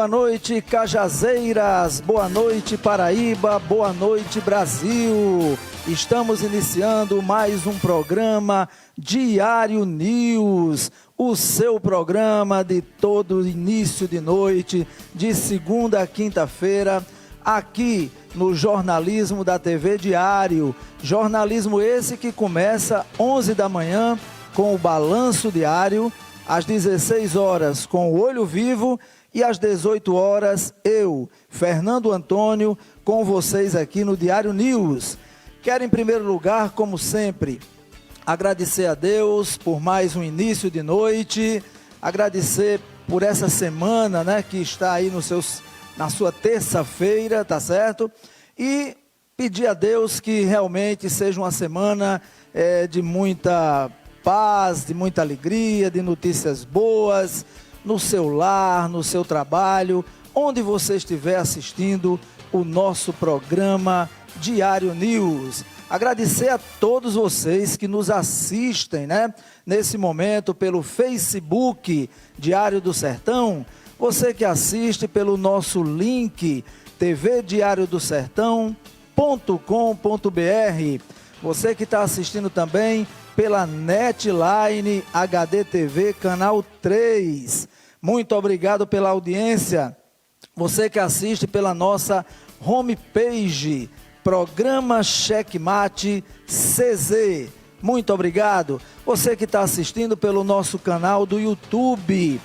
Boa noite, Cajazeiras, boa noite, Paraíba, boa noite, Brasil. Estamos iniciando mais um programa Diário News, o seu programa de todo início de noite, de segunda a quinta-feira, aqui no jornalismo da TV Diário. Jornalismo esse que começa 11 da manhã com o Balanço Diário, às 16 horas com o Olho Vivo e às 18 horas eu, Fernando Antônio, com vocês aqui no Diário News. Quero em primeiro lugar, como sempre, agradecer a Deus por mais um início de noite, agradecer por essa semana, né, que está aí na sua terça-feira, tá certo? E pedir a Deus que realmente seja uma semana de muita paz, de muita alegria, de notícias boas, no seu lar, no seu trabalho, onde você estiver assistindo o nosso programa Diário News. Agradecer a todos vocês que nos assistem, né, nesse momento pelo Facebook Diário do Sertão, você que assiste pelo nosso link tvdiariodosertão.com.br, você que está assistindo também pela Netline HD TV, canal 3. Muito obrigado pela audiência. Você que assiste pela nossa homepage, Programa Checkmate CZ. Muito obrigado. Você que está assistindo pelo nosso canal do YouTube,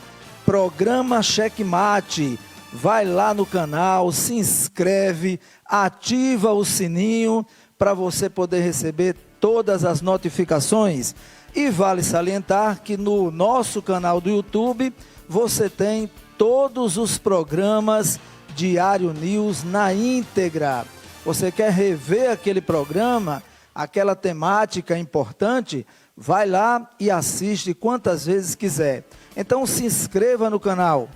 Programa Checkmate. Vai lá no canal, se inscreve, ativa o sininho para você poder receber todas as notificações. E vale salientar que no nosso canal do YouTube você tem todos os programas Diário News na íntegra. Você quer rever aquele programa, aquela temática importante, vai lá e assiste quantas vezes quiser. Então se inscreva no canal.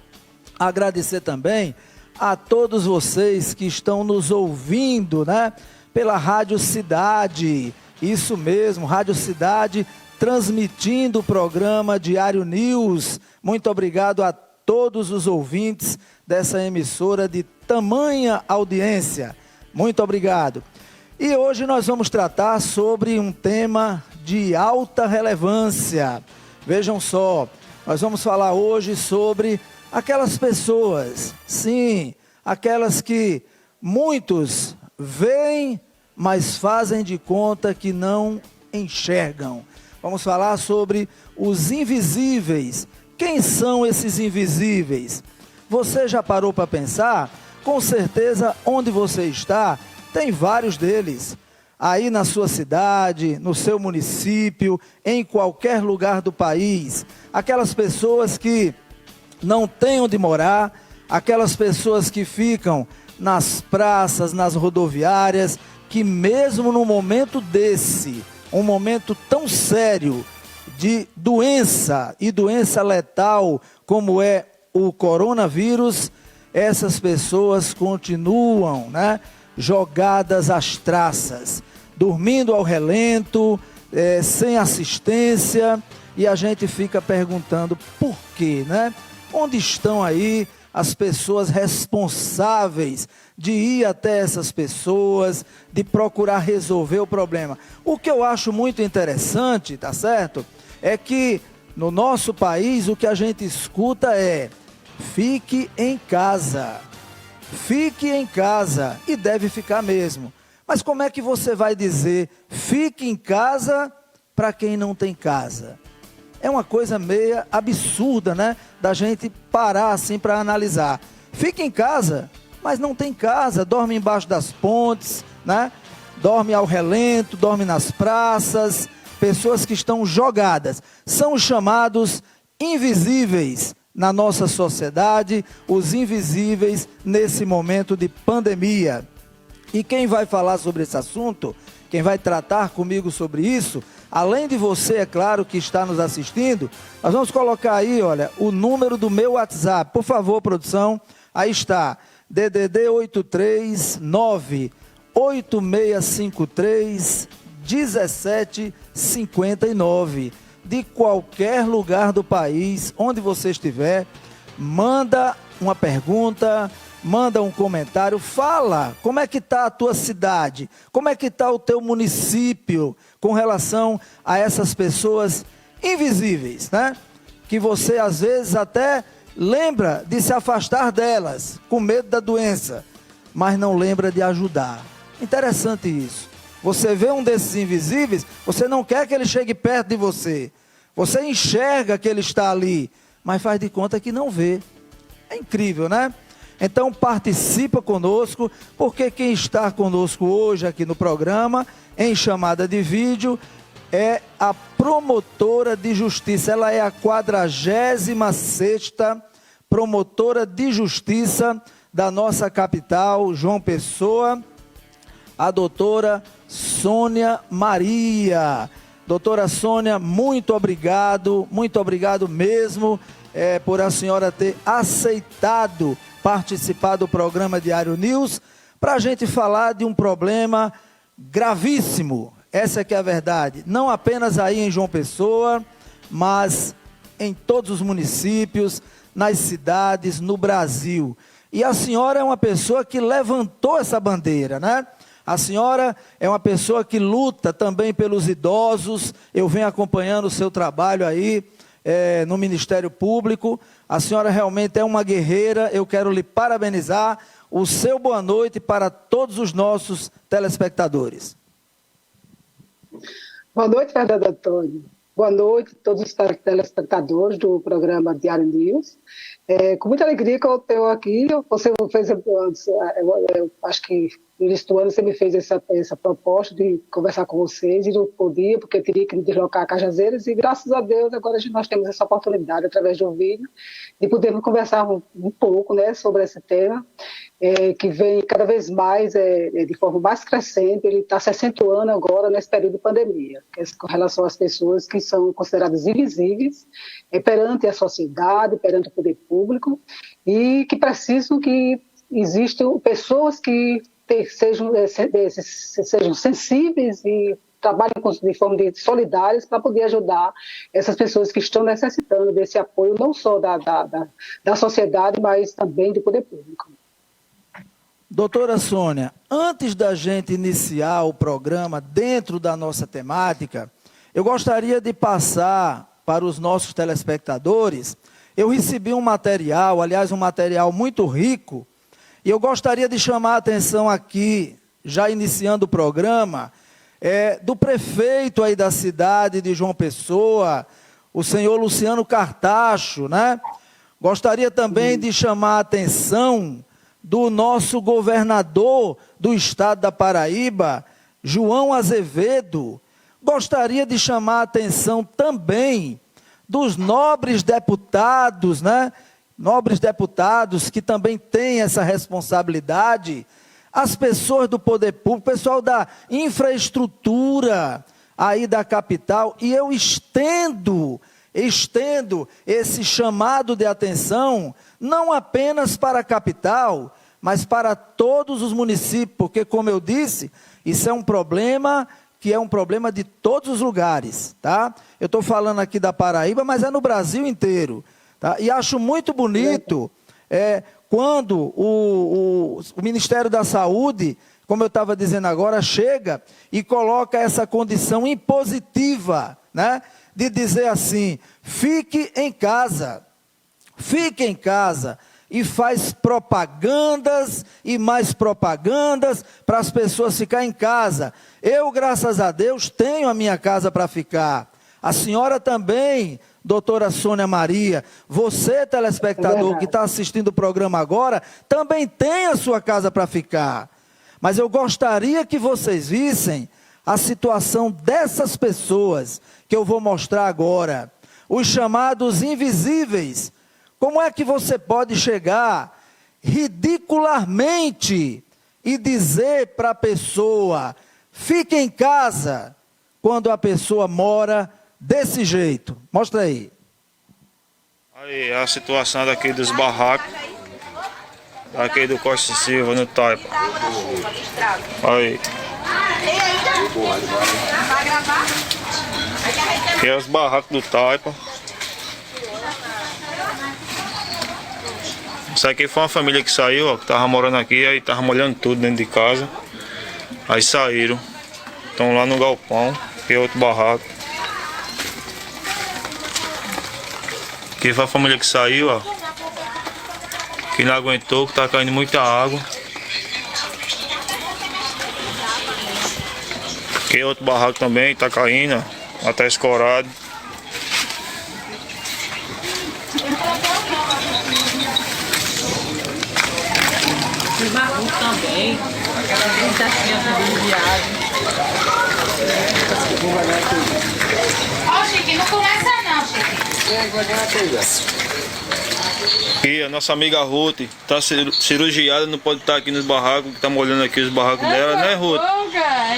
Agradecer também a todos vocês que estão nos ouvindo, né, pela Rádio Cidade. Isso mesmo, Rádio Cidade, transmitindo o programa Diário News. Muito obrigado a todos os ouvintes dessa emissora de tamanha audiência. Muito obrigado. E hoje nós vamos tratar sobre um tema de alta relevância. Vejam só, nós vamos falar hoje sobre aquelas pessoas, sim, aquelas que muitos veem, mas fazem de conta que não enxergam. Vamos falar sobre os invisíveis. Quem são esses invisíveis? Você já parou para pensar? Com certeza, onde você está, tem vários deles. Aí na sua cidade, no seu município, em qualquer lugar do país. Aquelas pessoas que não têm onde morar, aquelas pessoas que ficam nas praças, nas rodoviárias, que mesmo no momento desse, um momento tão sério de doença e doença letal como é o coronavírus, essas pessoas continuam, né, jogadas às traças, dormindo ao relento, sem assistência, e a gente fica perguntando por quê, né? Onde estão aí as pessoas responsáveis de ir até essas pessoas, de procurar resolver o problema? O que eu acho muito interessante, tá certo? É que no nosso país o que a gente escuta é: fique em casa. Fique em casa, e deve ficar mesmo. Mas como é que você vai dizer fique em casa para quem não tem casa? É uma coisa meio absurda, né? Da gente parar assim para analisar. Fique em casa, mas não tem casa, dorme embaixo das pontes, né? Dorme ao relento, dorme nas praças. Pessoas que estão jogadas. São os chamados invisíveis na nossa sociedade, os invisíveis nesse momento de pandemia. E quem vai falar sobre esse assunto, quem vai tratar comigo sobre isso, além de você, é claro, que está nos assistindo, nós vamos colocar aí, olha, o número do meu WhatsApp. Por favor, produção, aí está, DDD 839 8653 1759. De qualquer lugar do país, onde você estiver, manda uma pergunta, manda um comentário, fala como é que está a tua cidade, como é que está o teu município com relação a essas pessoas invisíveis, né? Que você às vezes até lembra de se afastar delas, com medo da doença, mas não lembra de ajudar. Interessante isso. Você vê um desses invisíveis, você não quer que ele chegue perto de você. Você enxerga que ele está ali, mas faz de conta que não vê. É incrível, né? Então participa conosco, porque quem está conosco hoje aqui no programa, em chamada de vídeo, é a promotora de justiça. Ela é a 46ª promotora de justiça da nossa capital, João Pessoa, a doutora Sônia Maria. Doutora Sônia, muito obrigado mesmo por a senhora ter aceitado participar do programa Diário News, para a gente falar de um problema gravíssimo. Essa que é a verdade, não apenas aí em João Pessoa, mas em todos os municípios, nas cidades, no Brasil. E a senhora é uma pessoa que levantou essa bandeira, né? A senhora é uma pessoa que luta também pelos idosos. Eu venho acompanhando o seu trabalho aí no Ministério Público. A senhora realmente é uma guerreira. Eu quero lhe parabenizar. O seu boa noite para todos os nossos telespectadores. Boa noite, Fernando Antônio. Boa noite a todos os telespectadores do programa Diário News. Com muita alegria que eu tenho aqui. Você fez, eu acho que no início do ano você me fez essa proposta de conversar com vocês e não podia, porque eu teria que me deslocar a Cajazeiras, e graças a Deus agora nós temos essa oportunidade, através de um vídeo, de podermos conversar um pouco, né, sobre esse tema, que vem cada vez mais, de forma mais crescente. Ele está se acentuando agora nesse período de pandemia, com relação às pessoas que são consideradas invisíveis perante a sociedade, perante o poder público, e que precisam que existam pessoas que sejam sensíveis e trabalhem de forma solidárias para poder ajudar essas pessoas que estão necessitando desse apoio, não só da sociedade, mas também do poder público. Doutora Sônia, antes da gente iniciar o programa dentro da nossa temática, eu gostaria de passar para os nossos telespectadores. Eu recebi um material, aliás, um material muito rico, e eu gostaria de chamar a atenção aqui, já iniciando o programa, do prefeito aí da cidade de João Pessoa, o senhor Luciano Cartacho, né? Gostaria também de chamar a atenção do nosso governador do estado da Paraíba, João Azevedo. Gostaria de chamar a atenção também dos nobres deputados, né? Nobres deputados que também têm essa responsabilidade, as pessoas do poder público, pessoal da infraestrutura aí da capital, e eu estendo esse chamado de atenção, não apenas para a capital, mas para todos os municípios, porque, como eu disse, isso é um problema que é um problema de todos os lugares, tá? Eu estou falando aqui da Paraíba, mas é no Brasil inteiro. Tá? E acho muito bonito quando o Ministério da Saúde, como eu estava dizendo agora, chega e coloca essa condição impositiva, né? De dizer assim, fique em casa, e faz propagandas e mais propagandas para as pessoas ficarem em casa. Eu, graças a Deus, tenho a minha casa para ficar. A senhora também, doutora Sônia Maria, você, telespectador que está assistindo o programa agora, também tem a sua casa para ficar. Mas eu gostaria que vocês vissem a situação dessas pessoas que eu vou mostrar agora, os chamados invisíveis. Como é que você pode chegar ridicularmente e dizer para a pessoa, fique em casa, quando a pessoa mora desse jeito? Mostra aí. Aí a situação daqui dos barracos, daqui do Costa Silva, no Taipa. Aí. Aqui é os barracos do Taipa. Isso aqui foi uma família que saiu, ó, que tava morando aqui, aí tava molhando tudo dentro de casa. Aí saíram. Estão lá no galpão, que é outro barraco. Aqui foi a família que saiu, ó. Que não aguentou, que tá caindo muita água. Aqui é outro barraco também, tá caindo, ó. Até escorado. Os barcos também. Aquela taxinha de viagem. Ó, Chiquinho, não começa não, Chiquinho. E a nossa amiga Ruth tá cirurgiada, não pode estar aqui nos barracos, que tá molhando aqui os barracos dela, né, Ruth?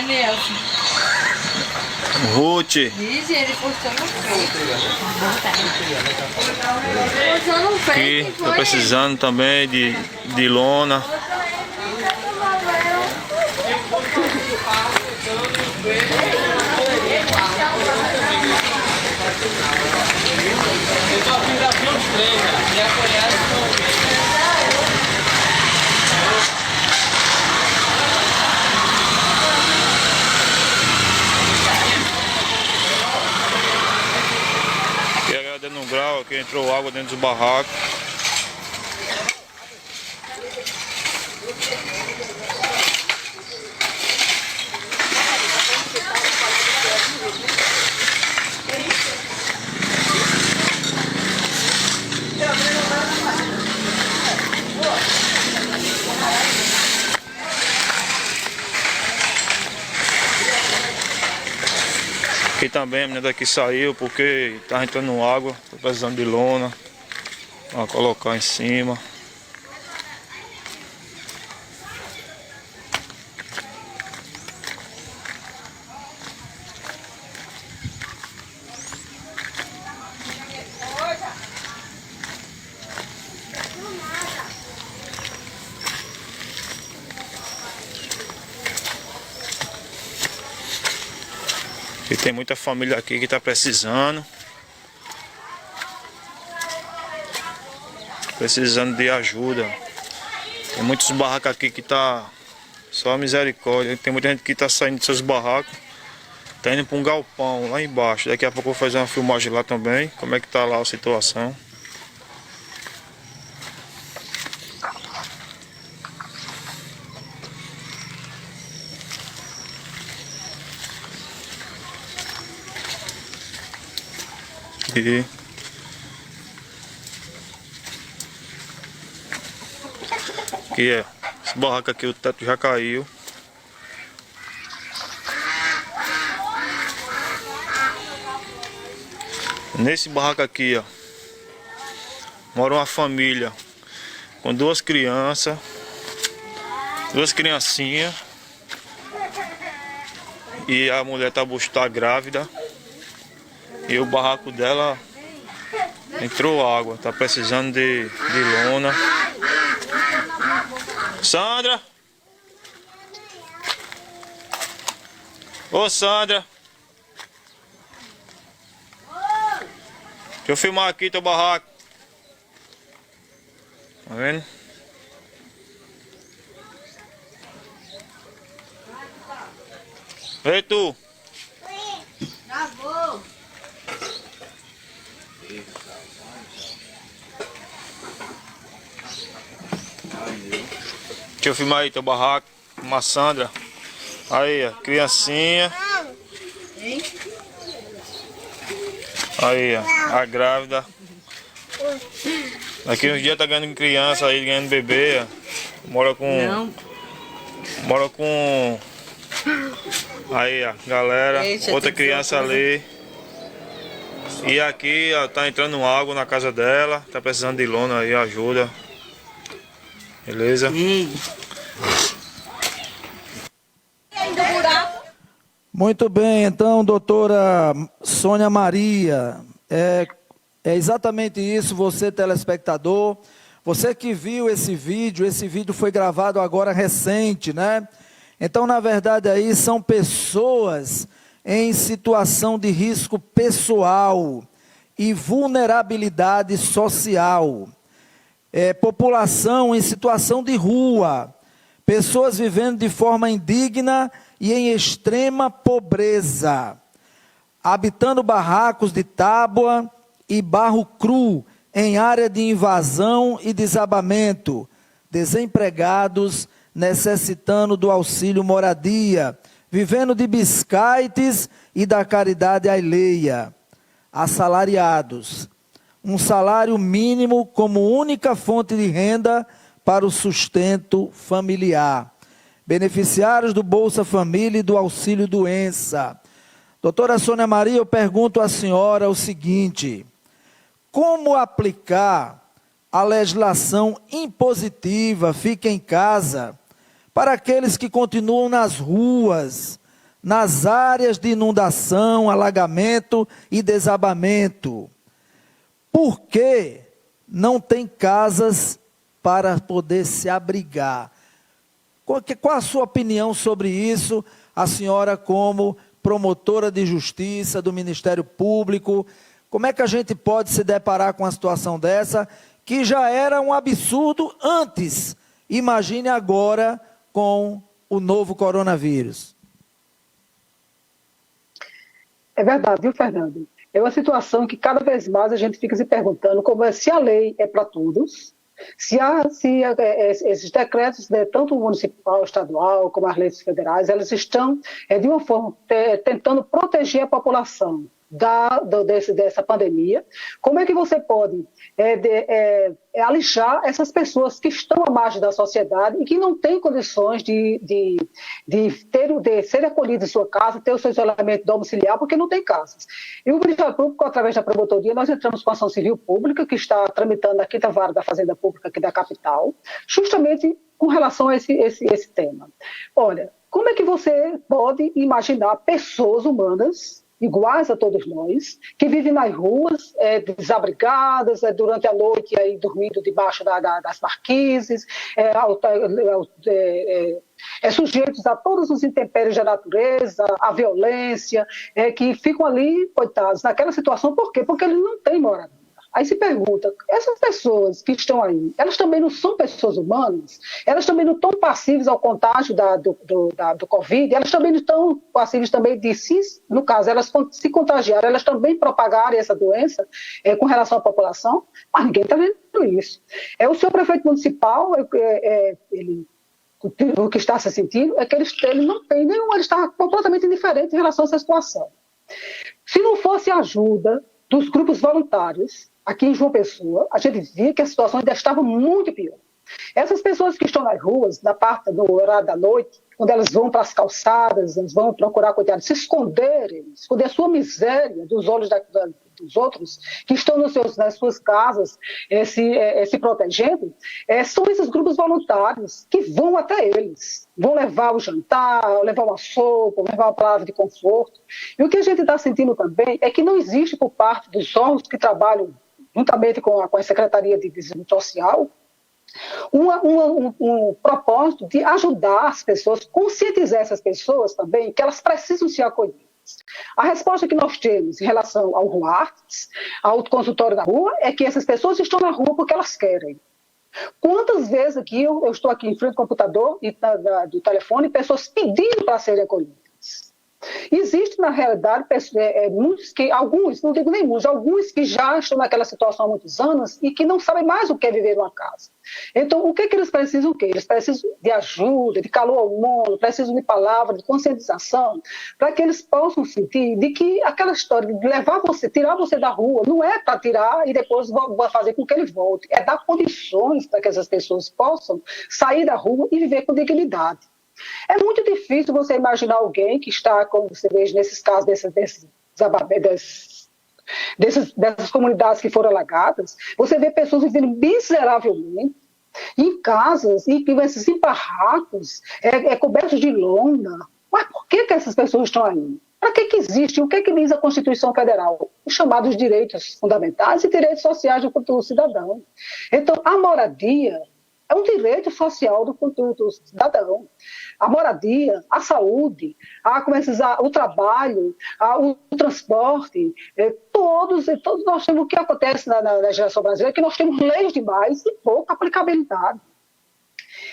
Nelson. Ruth, Diz, ele postou no Postou no aqui, tô precisando também de lona. Aqui a galera dando um grau, aqui entrou água dentro dos barracos. Aqui também a menina daqui saiu porque tá entrando água, tô precisando de lona pra colocar em cima. E tem muita família aqui que tá precisando. Precisando de ajuda. Tem muitos barracos aqui que tá só misericórdia. Tem muita gente que tá saindo dos seus barracos. Tá indo para um galpão lá embaixo. Daqui a pouco eu vou fazer uma filmagem lá também. Como é que tá lá a situação. E aqui é, esse barraco aqui, o teto já caiu. Nesse barraco aqui, ó, mora uma família com duas crianças, duas criancinhas, e a mulher tá grávida. E o barraco dela entrou água, tá precisando de lona. Sandra! Ô Sandra! Deixa eu filmar aqui teu barraco. Tá vendo? Ei tu! Já vou. Deixa eu filmar aí teu barraco, uma Sandra. Aí, ó, criancinha. Aí, ó, a grávida. Daqui uns dias tá ganhando criança aí, ganhando bebê, ó. Mora com... Aí, ó, galera, outra criança ali. E aqui, ó, tá entrando água na casa dela. Tá precisando de lona aí, ajuda. Beleza? Muito bem, então, doutora Sônia Maria, é exatamente isso, você telespectador, você que viu esse vídeo foi gravado agora recente, né? Então, na verdade, aí são pessoas em situação de risco pessoal e vulnerabilidade social. população em situação de rua, pessoas vivendo de forma indigna e em extrema pobreza, habitando barracos de tábua e barro cru em área de invasão e desabamento, desempregados necessitando do auxílio moradia, vivendo de biscaites e da caridade alheia, assalariados, um salário mínimo como única fonte de renda para o sustento familiar, beneficiários do Bolsa Família e do Auxílio Doença. Doutora Sônia Maria, eu pergunto à senhora o seguinte: como aplicar a legislação impositiva Fique em Casa para aqueles que continuam nas ruas, nas áreas de inundação, alagamento e desabamento? Por que não tem casas para poder se abrigar? Qual a sua opinião sobre isso, a senhora como promotora de justiça do Ministério Público? Como é que a gente pode se deparar com uma situação dessa, que já era um absurdo antes? Imagine agora com o novo coronavírus. É verdade, viu, Fernando? É uma situação que cada vez mais a gente fica se perguntando se a lei é para todos, se esses decretos, tanto municipal, estadual, como as leis federais, elas estão, de uma forma, tentando proteger a população dessa pandemia. Como é que você pode alistar essas pessoas que estão à margem da sociedade e que não têm condições de ser acolhidas em sua casa, ter o seu isolamento domiciliar, porque não tem casas. E o Ministério Público, através da promotoria, nós entramos com a ação civil pública, que está tramitando na 5ª Vara da Fazenda Pública aqui da capital, justamente com relação a esse tema. Olha, como é que você pode imaginar pessoas humanas iguais a todos nós, que vivem nas ruas, desabrigadas, durante a noite, aí, dormindo debaixo das marquises, sujeitos a todos os intempéries da natureza, à violência, que ficam ali, coitados, naquela situação. Por quê? Porque eles não têm moradia. Aí se pergunta, essas pessoas que estão aí, elas também não são pessoas humanas? Elas também não estão passíveis ao contágio do Covid? Elas também não estão passíveis também no caso, elas se contagiarem, elas também propagarem essa doença com relação à população? Mas ninguém está vendo isso. O senhor prefeito municipal, o que está se sentindo é que ele não tem nenhum, ele está completamente indiferente em relação a essa situação. Se não fosse a ajuda dos grupos voluntários, aqui em João Pessoa, a gente via que a situação ainda estava muito pior. Essas pessoas que estão nas ruas, na parte do horário da noite, quando elas vão para as calçadas, elas vão procurar cuidar, se esconder a sua miséria dos olhos dos outros, que estão nas suas casas se protegendo, são esses grupos voluntários que vão até eles, vão levar o jantar, levar uma sopa, levar uma palavra de conforto. E o que a gente está sentindo também é que não existe por parte dos órgãos que trabalham juntamente com a Secretaria de Desenvolvimento Social um propósito de ajudar as pessoas, conscientizar essas pessoas também que elas precisam ser acolhidas. A resposta que nós temos em relação ao RUARTES, ao consultório da rua, é que essas pessoas estão na rua porque elas querem. Quantas vezes aqui eu estou aqui em frente ao computador e do telefone, pessoas pedindo para serem acolhidas. Existe, na realidade, alguns, não digo nem muitos, alguns que já estão naquela situação há muitos anos e que não sabem mais o que é viver numa casa. Então, o que eles precisam? Eles precisam de ajuda, de calor humano, precisam de palavra, de conscientização, para que eles possam sentir de que aquela história de tirar você da rua, não é para tirar e depois fazer com que ele volte, é dar condições para que essas pessoas possam sair da rua e viver com dignidade. É muito difícil você imaginar alguém que está, como você vê nesses casos dessas comunidades que foram alagadas, você vê pessoas vivendo miseravelmente em casas, em barracos, cobertos de lona. Mas por que essas pessoas estão aí? Para que existe? O que diz a Constituição Federal? Os chamados direitos fundamentais e direitos sociais do cidadão. Então, a moradia, É um direito social do cidadão. A moradia, a saúde, o trabalho, o transporte, todos nós temos o que acontece na legislação brasileira, que nós temos leis demais e pouca aplicabilidade.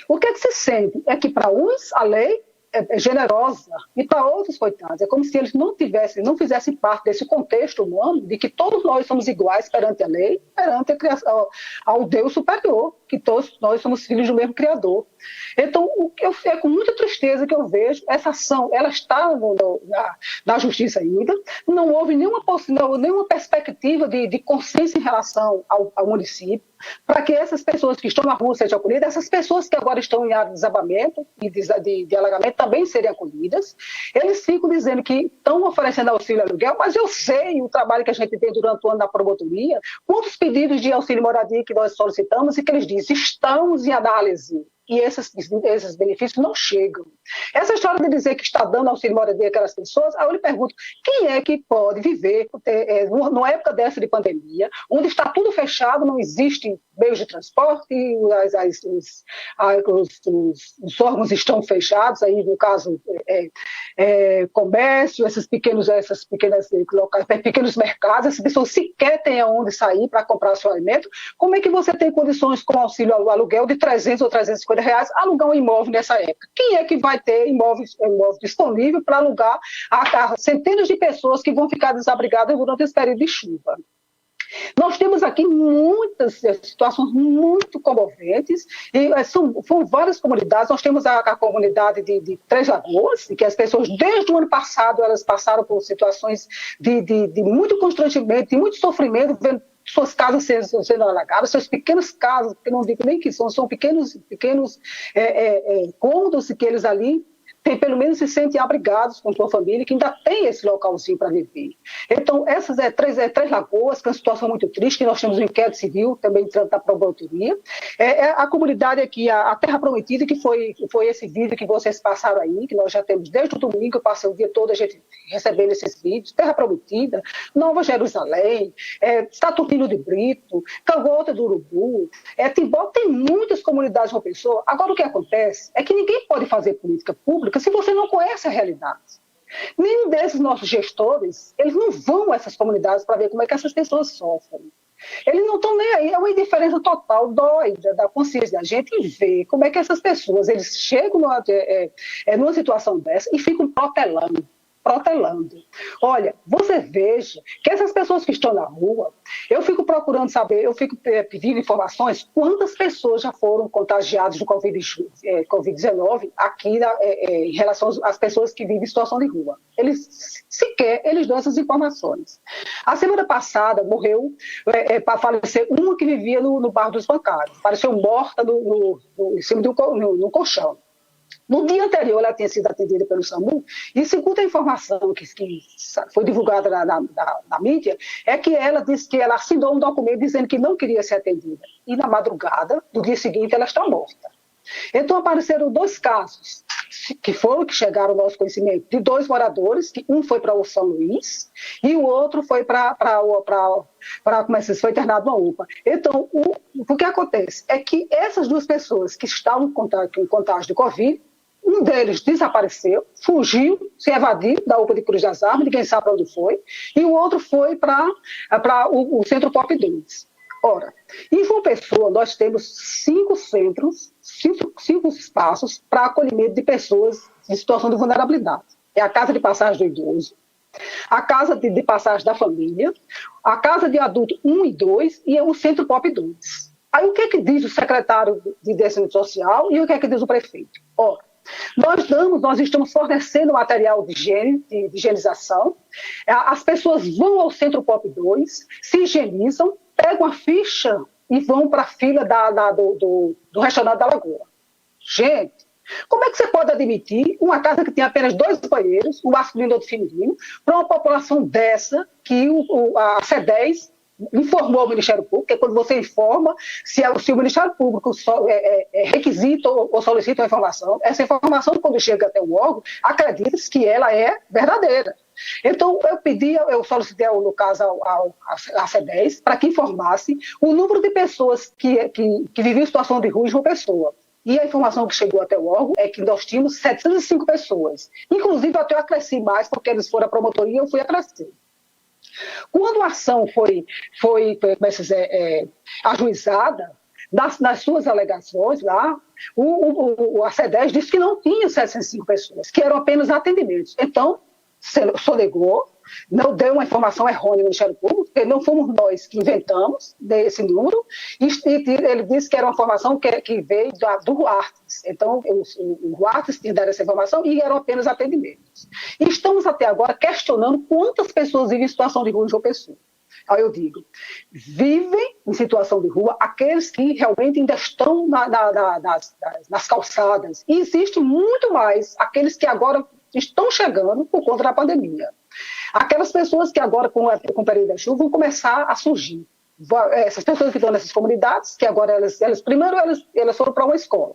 O que é que se sente? É que para uns a lei é generosa e para outros, coitados, é como se eles não fizessem parte desse contexto humano de que todos nós somos iguais perante a lei, perante ao Deus superior, que todos nós somos filhos do mesmo Criador. Então, é com muita tristeza que eu vejo essa ação, ela está na justiça ainda, não houve nenhuma perspectiva de consciência em relação ao município, para que essas pessoas que estão na rua sejam acolhidas, essas pessoas que agora estão em área de desabamento e de alagamento também serem acolhidas. Eles ficam dizendo que estão oferecendo auxílio aluguel, mas eu sei o trabalho que a gente tem durante o ano na promotoria, quantos pedidos de auxílio moradia que nós solicitamos e que eles dizem, estamos em análise. E esses benefícios não chegam. Essa história de dizer que está dando auxílio moradia àquelas pessoas, aí eu lhe pergunto, quem é que pode viver numa época dessa de pandemia, onde está tudo fechado, não existe meios de transporte, os órgãos estão fechados, aí no caso comércio, esses pequenos locais, pequenos mercados, essas pessoas sequer têm aonde sair para comprar seu alimento. Como é que você tem condições com auxílio ao aluguel de 300 ou 350 reais alugar um imóvel nessa época? Quem é que vai ter imóvel disponível para alugar a centenas de pessoas que vão ficar desabrigadas durante esse período de chuva? Nós temos aqui muitas situações muito comoventes, e são várias comunidades. Nós temos a comunidade de Três Lagoas, em que as pessoas, desde o ano passado, elas passaram por situações de muito constrangimento, de muito sofrimento, vendo suas casas sendo alagadas, seus pequenos casos, que não digo nem que são pequenos cômodos que eles ali pelo menos se sentem abrigados com sua família, que ainda tem esse localzinho para viver. Então, essas Três Lagoas, que é uma situação muito triste, que nós temos um inquérito civil, também entrando na promotoria. A comunidade aqui, a Terra Prometida, que foi esse vídeo que vocês passaram aí, que nós já temos desde o domingo, eu passei o dia todo a gente recebendo esses vídeos, Terra Prometida, Nova Jerusalém, Saturnino de Brito, Cangota do Urubu, Timbó, tem muitas comunidades uma pessoa. Agora, o que acontece é que ninguém pode fazer política pública se você não conhece a realidade. Nenhum desses nossos gestores, eles não vão a essas comunidades para ver como é que essas pessoas sofrem. Eles não estão nem aí, é uma indiferença total, dói da consciência da gente em ver como é que essas pessoas, eles chegam numa situação dessa e ficam protelando. Olha, você veja que essas pessoas que estão na rua, eu fico procurando saber, eu fico pedindo informações, quantas pessoas já foram contagiadas do Covid-19 aqui em relação às pessoas que vivem em situação de rua. Eles dão essas informações. A semana passada morreu, para falecer, uma que vivia no bairro dos Bancários. Apareceu morta em cima de um colchão. No dia anterior, ela tinha sido atendida pelo SAMU, e segundo a informação que foi divulgada na mídia, é que ela disse que ela assinou um documento dizendo que não queria ser atendida. E na madrugada, do dia seguinte, ela está morta. Então, apareceram 2 casos que chegaram ao nosso conhecimento, de 2 moradores, que um foi para o São Luís e o outro foi foi internado na UPA. Então, o que acontece é que essas 2 pessoas que estavam com contágio de Covid, um deles desapareceu, fugiu, se evadiu da UPA de Cruz das Armas, ninguém sabe para onde foi, e o outro foi para o Centro Pop 2. Ora, em João Pessoa, nós temos 5 centros, 5 espaços para acolhimento de pessoas em situação de vulnerabilidade. É a Casa de Passagem do Idoso, a Casa de Passagem da Família, a Casa de Adulto 1 e 2 e o Centro Pop 2. Aí o que é que diz o secretário de Desenvolvimento Social e o que é que diz o prefeito? Ora, nós estamos fornecendo material de higienização, as pessoas vão ao Centro Pop 2, se higienizam, pegam a ficha e vão para a fila do restaurante da Lagoa. Gente, como é que você pode admitir uma casa que tem apenas 2 banheiros, um masculino e outro feminino, para uma população dessa que a C10 informou ao Ministério Público, que é quando você informa se o Ministério Público requisita ou solicita uma informação, essa informação, quando chega até o órgão, acredita-se que ela é verdadeira. Então, eu solicitei, no caso, à C10, para que informasse o número de pessoas que viviam em situação de rua em João Pessoa. E a informação que chegou até o órgão é que nós tínhamos 705 pessoas. Inclusive, até eu acresci mais, porque eles foram à promotoria e eu fui acrescer. Quando a ação foi ajuizada, nas suas alegações lá, a C10 disse que não tinha 705 pessoas, que eram apenas atendimentos. Então, sonegou, não deu uma informação errônea ao Ministério Público, porque não fomos nós que inventamos esse número, e ele disse que era uma informação que veio do Guartes. Então, o Guartes tinha dado essa informação e eram apenas atendimentos. E estamos até agora questionando quantas pessoas vivem em situação de rua em João Pessoa. Aí eu digo, vivem em situação de rua aqueles que realmente ainda estão nas calçadas. E existe muito mais aqueles que agora estão chegando por conta da pandemia. Aquelas pessoas que agora, com o período da chuva, vão começar a surgir. Essas pessoas que estão nessas comunidades, que agora elas foram para uma escola.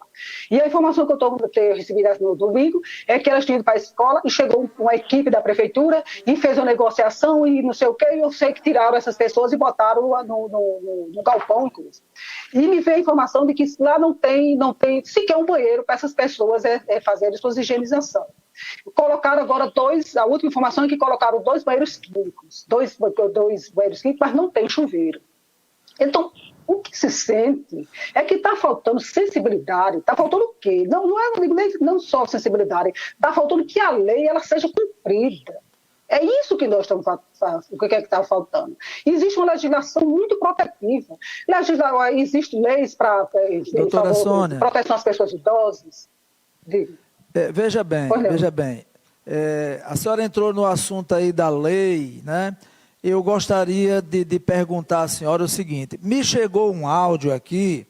E a informação que eu tenho recebido no domingo é que elas tinham ido para a escola e chegou uma equipe da prefeitura e fez uma negociação e não sei o quê, e eu sei que tiraram essas pessoas e botaram no galpão, inclusive. E me veio a informação de que lá não tem sequer um banheiro para essas pessoas fazerem suas higienização. Colocaram agora a última informação é que colocaram 2 banheiros químicos, dois banheiros químicos, mas não tem chuveiro. Então, o que se sente é que está faltando sensibilidade, está faltando o quê? Não só sensibilidade, está faltando que a lei ela seja cumprida. É isso que nós estamos o que é que está faltando. Existe uma legislação muito protetiva. Existem leis para proteção às pessoas idosas. Veja bem. A senhora entrou no assunto aí da lei, né? Eu gostaria de perguntar à senhora o seguinte: me chegou um áudio aqui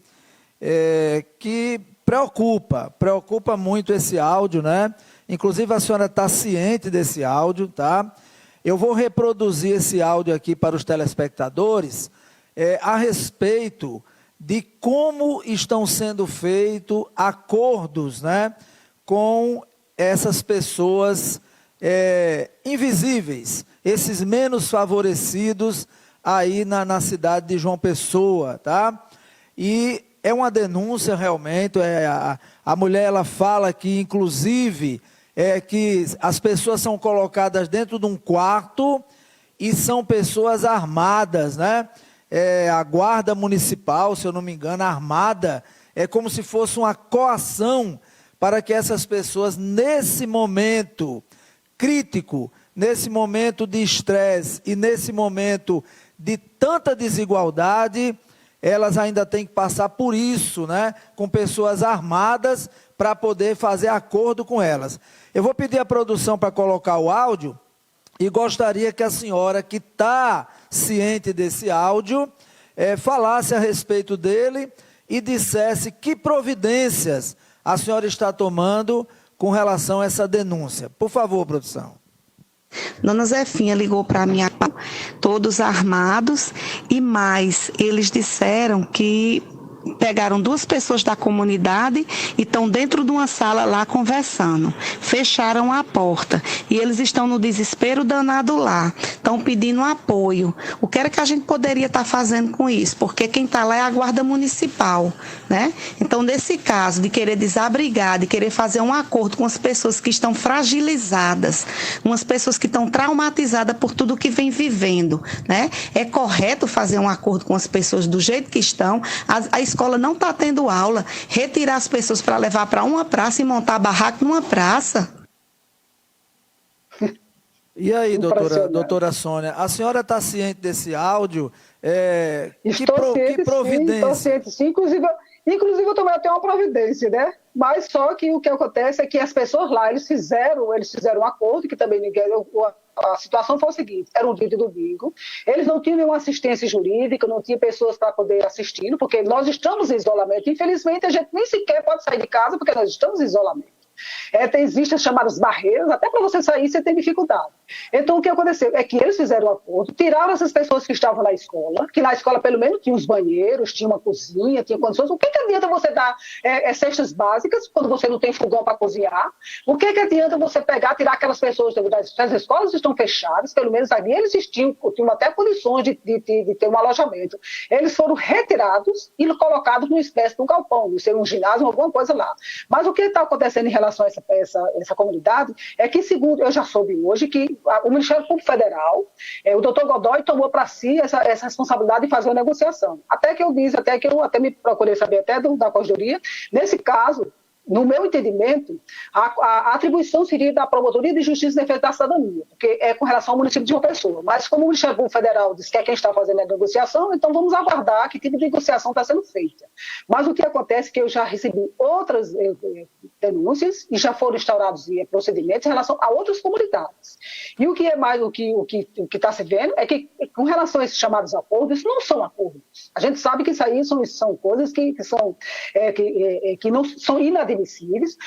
que preocupa muito esse áudio, né? Inclusive a senhora está ciente desse áudio, tá? Eu vou reproduzir esse áudio aqui para os telespectadores a respeito de como estão sendo feitos acordos, né, com essas pessoas invisíveis, esses menos favorecidos aí na cidade de João Pessoa, tá? E é uma denúncia realmente, a mulher ela fala que inclusive que as pessoas são colocadas dentro de um quarto e são pessoas armadas, né? A guarda municipal, se eu não me engano, armada, é como se fosse uma coação para que essas pessoas, nesse momento crítico, nesse momento de estresse e nesse momento de tanta desigualdade, elas ainda têm que passar por isso, né? Com pessoas armadas para poder fazer acordo com elas. Eu vou pedir à produção para colocar o áudio e gostaria que a senhora, que está ciente desse áudio, falasse a respeito dele e dissesse que providências a senhora está tomando com relação a essa denúncia. Por favor, produção. Dona Zefinha ligou para mim, todos armados, e mais, eles disseram que pegaram 2 pessoas da comunidade e estão dentro de uma sala lá conversando. Fecharam a porta e eles estão no desespero danado lá. Estão pedindo apoio. O que era que a gente poderia estar fazendo com isso? Porque quem está lá é a guarda municipal, né? Então, nesse caso de querer desabrigar, de querer fazer um acordo com as pessoas que estão fragilizadas, umas pessoas que estão traumatizadas por tudo que vem vivendo, né? É correto fazer um acordo com as pessoas do jeito que estão. A escola não está tendo aula, retirar as pessoas para levar para uma praça e montar barraco numa praça. E aí, doutora Sônia, a senhora está ciente desse áudio? Que providência? Estou ciente, sim. Inclusive, eu também tenho uma providência, né? Mas só que o que acontece é que as pessoas lá, eles fizeram um acordo, que também ninguém... A situação foi o seguinte: era um dia de domingo, eles não tinham nenhuma assistência jurídica, não tinha pessoas para poder assistir, porque nós estamos em isolamento. Infelizmente, a gente nem sequer pode sair de casa porque nós estamos em isolamento. Existem as chamadas barreiras, até para você sair você tem dificuldade. Então o que aconteceu é que eles fizeram um acordo, tiraram essas pessoas que estavam na escola, que na escola pelo menos tinha os banheiros, tinha uma cozinha, tinha condições. O que adianta você dar cestas básicas quando você não tem fogão para cozinhar? O que adianta você tirar aquelas pessoas das escolas estão fechadas, pelo menos ali eles tinham até condições de ter um alojamento. Eles foram retirados e colocados numa espécie de um galpão, ser um ginásio, alguma coisa lá. Mas o que está acontecendo em relação a essa comunidade é que, segundo eu já soube hoje, que o Ministério Público Federal, o doutor Godoy tomou para si essa responsabilidade de fazer uma negociação. Até que eu me procurei saber até da Corregedoria, nesse caso, no meu entendimento, a atribuição seria da Promotoria de Justiça e Defesa da Cidadania, porque é com relação ao município de João Pessoa. Mas como o Ministério Público Federal disse que é quem está fazendo a negociação, então vamos aguardar que tipo de negociação está sendo feita. Mas o que acontece é que eu já recebi outras denúncias e já foram instaurados procedimentos em relação a outras comunidades. E o que é mais, o que está se vendo é que, com relação a esses chamados acordos, isso não são acordos. A gente sabe que isso aí são coisas que não são inadmissíveis,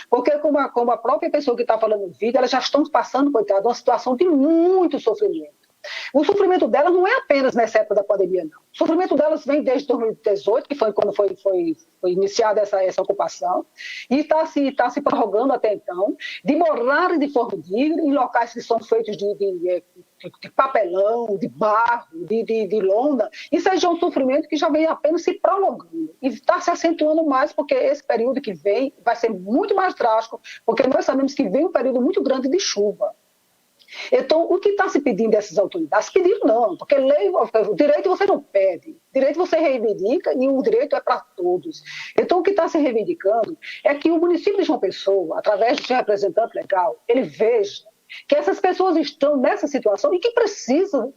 porque como a própria pessoa que está falando no vídeo, elas já estão passando, coitado, uma situação de muito sofrimento. O sofrimento delas não é apenas nessa época da pandemia, não. O sofrimento delas vem desde 2018, que foi quando foi iniciada essa ocupação, e está se prorrogando até então, de morar de forma digna em locais que são feitos de papelão, de barro, de lona. Isso aí já é um sofrimento que já vem apenas se prolongando e está se acentuando mais, porque esse período que vem vai ser muito mais drástico, porque nós sabemos que vem um período muito grande de chuva. Então, o que está se pedindo dessas autoridades? Pedindo não, porque o direito você não pede, o direito você reivindica e o direito é para todos. Então, o que está se reivindicando é que o município de João Pessoa, através do seu representante legal, ele veja que essas pessoas estão nessa situação e que precisam,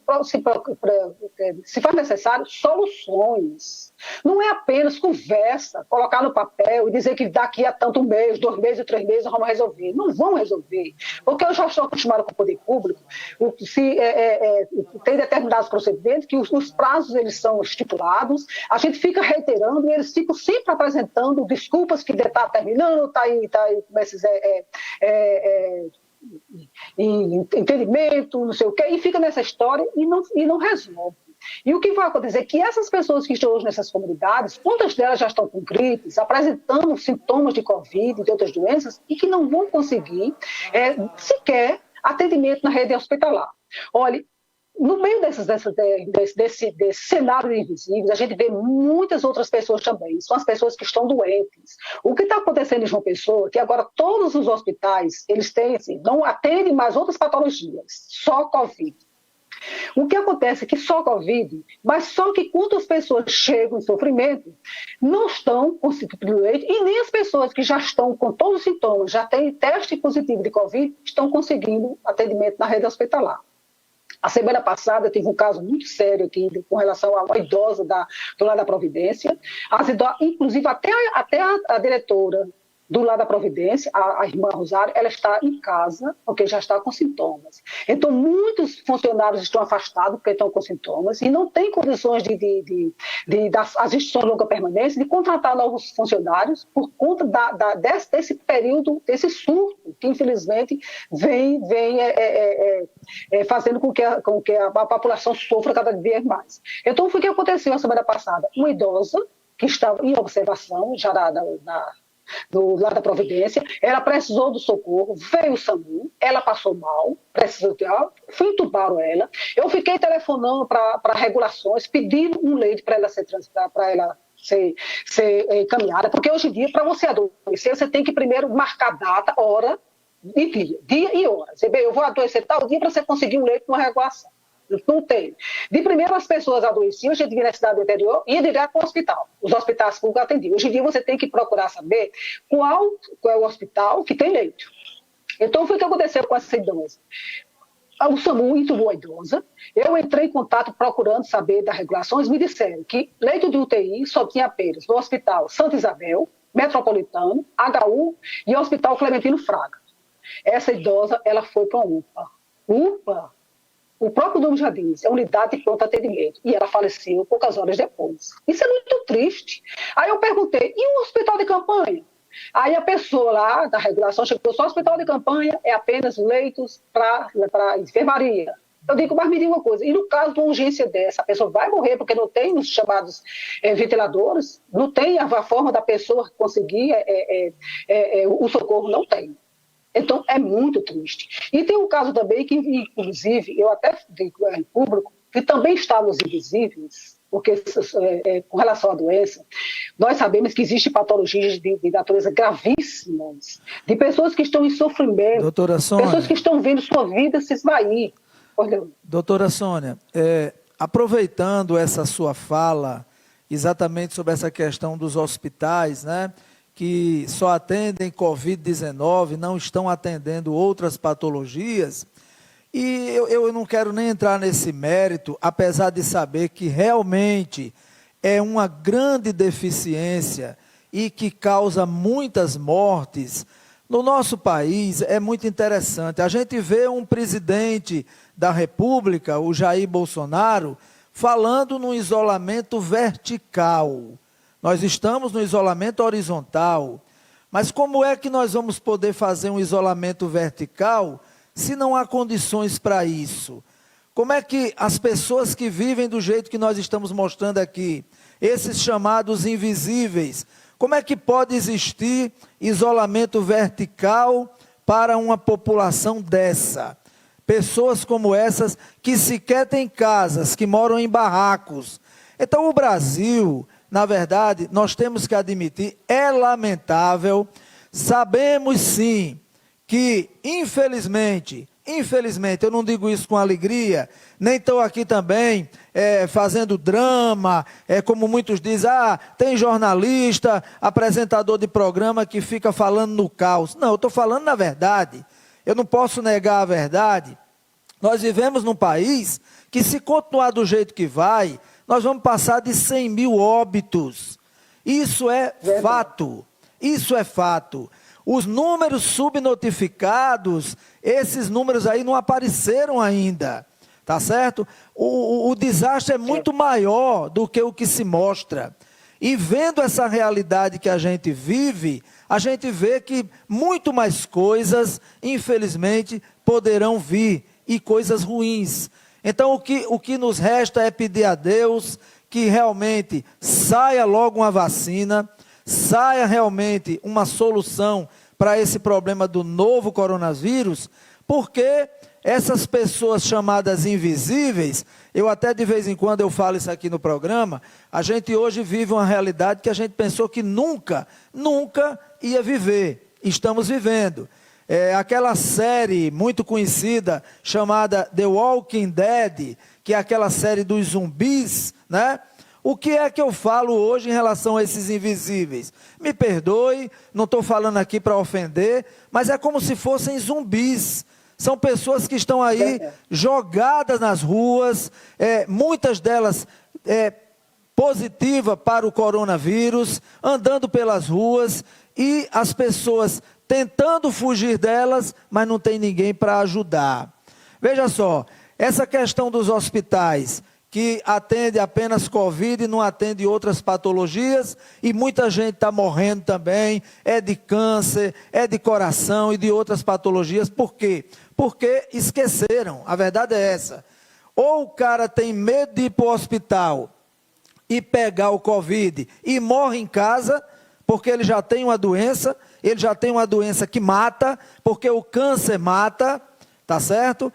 se for necessário, soluções. Não é apenas conversa, colocar no papel e dizer que daqui a tanto mês, 2 meses, 3 meses, vamos resolver. Não vão resolver, porque eu já estou acostumado com o poder público, tem determinados procedimentos que os prazos eles são estipulados, a gente fica reiterando e eles ficam sempre apresentando desculpas que está terminando, está aí como esses entendimento, não sei o quê, e fica nessa história e não resolve. E o que vai acontecer é que essas pessoas que estão hoje nessas comunidades, muitas delas já estão com gripes, apresentando sintomas de Covid e de outras doenças, e que não vão conseguir sequer atendimento na rede hospitalar. Olha, no meio desse cenário de invisíveis, a gente vê muitas outras pessoas também. São as pessoas que estão doentes. O que está acontecendo em João Pessoa é que agora todos os hospitais, eles têm, assim, não atendem mais outras patologias, só Covid. O que acontece é que só Covid, mas só que quando as pessoas chegam em sofrimento, não estão conseguindo leite, e nem as pessoas que já estão com todos os sintomas, já têm teste positivo de Covid, estão conseguindo atendimento na rede hospitalar. A semana passada teve um caso muito sério aqui com relação a uma idosa do Lar da Providência. Inclusive, até a diretora do Lar da Providência, a irmã Rosário, ela está em casa porque já está com sintomas. Então, muitos funcionários estão afastados porque estão com sintomas e não têm condições as instituições de longa permanência de contratar novos funcionários por conta desse período, desse surto que, infelizmente, vem fazendo com que a população sofra cada vez mais. Então, foi o que aconteceu na semana passada. Uma idosa que estava em observação, já do Lar da Providência, ela precisou do socorro, veio o SAMU, ela passou mal, entubaram ela, eu fiquei telefonando para regulações, pedindo um leite para ela ser encaminhada, porque hoje em dia, para você adoecer, você tem que primeiro marcar data, hora e dia e hora. Você vê, eu vou adoecer tal dia para você conseguir um leite com uma regulação. Não tem. De primeiro, as pessoas adoeciam, a gente vinha na cidade do interior e ia direto para o hospital. Os hospitais públicos atendiam. Hoje em dia, você tem que procurar saber qual é o hospital que tem leito. Então, foi o que aconteceu com essa idosa. O SAMU entubou a idosa. Eu entrei em contato procurando saber das regulações. Me disseram que leito de UTI só tinha apenas no Hospital Santa Isabel, Metropolitano, HU e Hospital Clementino Fraga. Essa idosa, ela foi para uma UPA. O próprio nome já diz, é unidade de pronto atendimento. E ela faleceu poucas horas depois. Isso é muito triste. Aí eu perguntei, e o hospital de campanha? Aí a pessoa lá da regulação chegou só hospital de campanha, é apenas leitos para enfermaria. Eu digo, mas me diga uma coisa, e no caso de uma urgência dessa, a pessoa vai morrer porque não tem os chamados ventiladores, não tem a forma da pessoa conseguir o socorro, não tem. Então, é muito triste. E tem um caso também que, inclusive, eu até digo em público, que também está nos invisíveis, porque com relação à doença, nós sabemos que existem patologias de natureza gravíssimas, de pessoas que estão em sofrimento, Doutora Sônia, pessoas que estão vendo sua vida se esvair. Olha, doutora Sônia, aproveitando essa sua fala, exatamente sobre essa questão dos hospitais, né, que só atendem Covid-19, não estão atendendo outras patologias, e eu não quero nem entrar nesse mérito, apesar de saber que realmente é uma grande deficiência e que causa muitas mortes. No nosso país é muito interessante, a gente vê um presidente da República, o Jair Bolsonaro, falando no isolamento vertical. Nós estamos no isolamento horizontal, mas como é que nós vamos poder fazer um isolamento vertical se não há condições para isso? Como é que as pessoas que vivem do jeito que nós estamos mostrando aqui, esses chamados invisíveis, como é que pode existir isolamento vertical para uma população dessa? Pessoas como essas que sequer têm casas, que moram em barracos. Então o Brasil, na verdade, nós temos que admitir, é lamentável. Sabemos sim que, infelizmente, eu não digo isso com alegria, nem estou aqui também fazendo drama, como muitos dizem, tem jornalista, apresentador de programa que fica falando no caos. Não, eu estou falando na verdade, eu não posso negar a verdade. Nós vivemos num país que, se continuar do jeito que vai, nós vamos passar de 100 mil óbitos. Isso é fato, isso é fato. Os números subnotificados, esses números aí não apareceram ainda, tá certo? O desastre é muito maior do que o que se mostra. E vendo essa realidade que a gente vive, a gente vê que muito mais coisas, infelizmente, poderão vir, e coisas ruins. Então o que nos resta é pedir a Deus que realmente saia logo uma vacina, saia realmente uma solução para esse problema do novo coronavírus, porque essas pessoas chamadas invisíveis, eu até de vez em quando eu falo isso aqui no programa, a gente hoje vive uma realidade que a gente pensou que nunca ia viver. Estamos vivendo. Aquela série muito conhecida chamada The Walking Dead, que é aquela série dos zumbis, né? O que é que eu falo hoje em relação a esses invisíveis? Me perdoe, não estou falando aqui para ofender, mas é como se fossem zumbis. São pessoas que estão aí jogadas nas ruas, muitas delas positivas para o coronavírus, andando pelas ruas, e as pessoas tentando fugir delas, mas não tem ninguém para ajudar. Veja só, essa questão dos hospitais, que atende apenas Covid e não atende outras patologias, e muita gente está morrendo também, é de câncer, é de coração e de outras patologias. Por quê? Porque esqueceram, a verdade é essa. Ou o cara tem medo de ir para o hospital e pegar o Covid e morre em casa, porque ele já tem uma doença, que mata, porque o câncer mata, tá certo?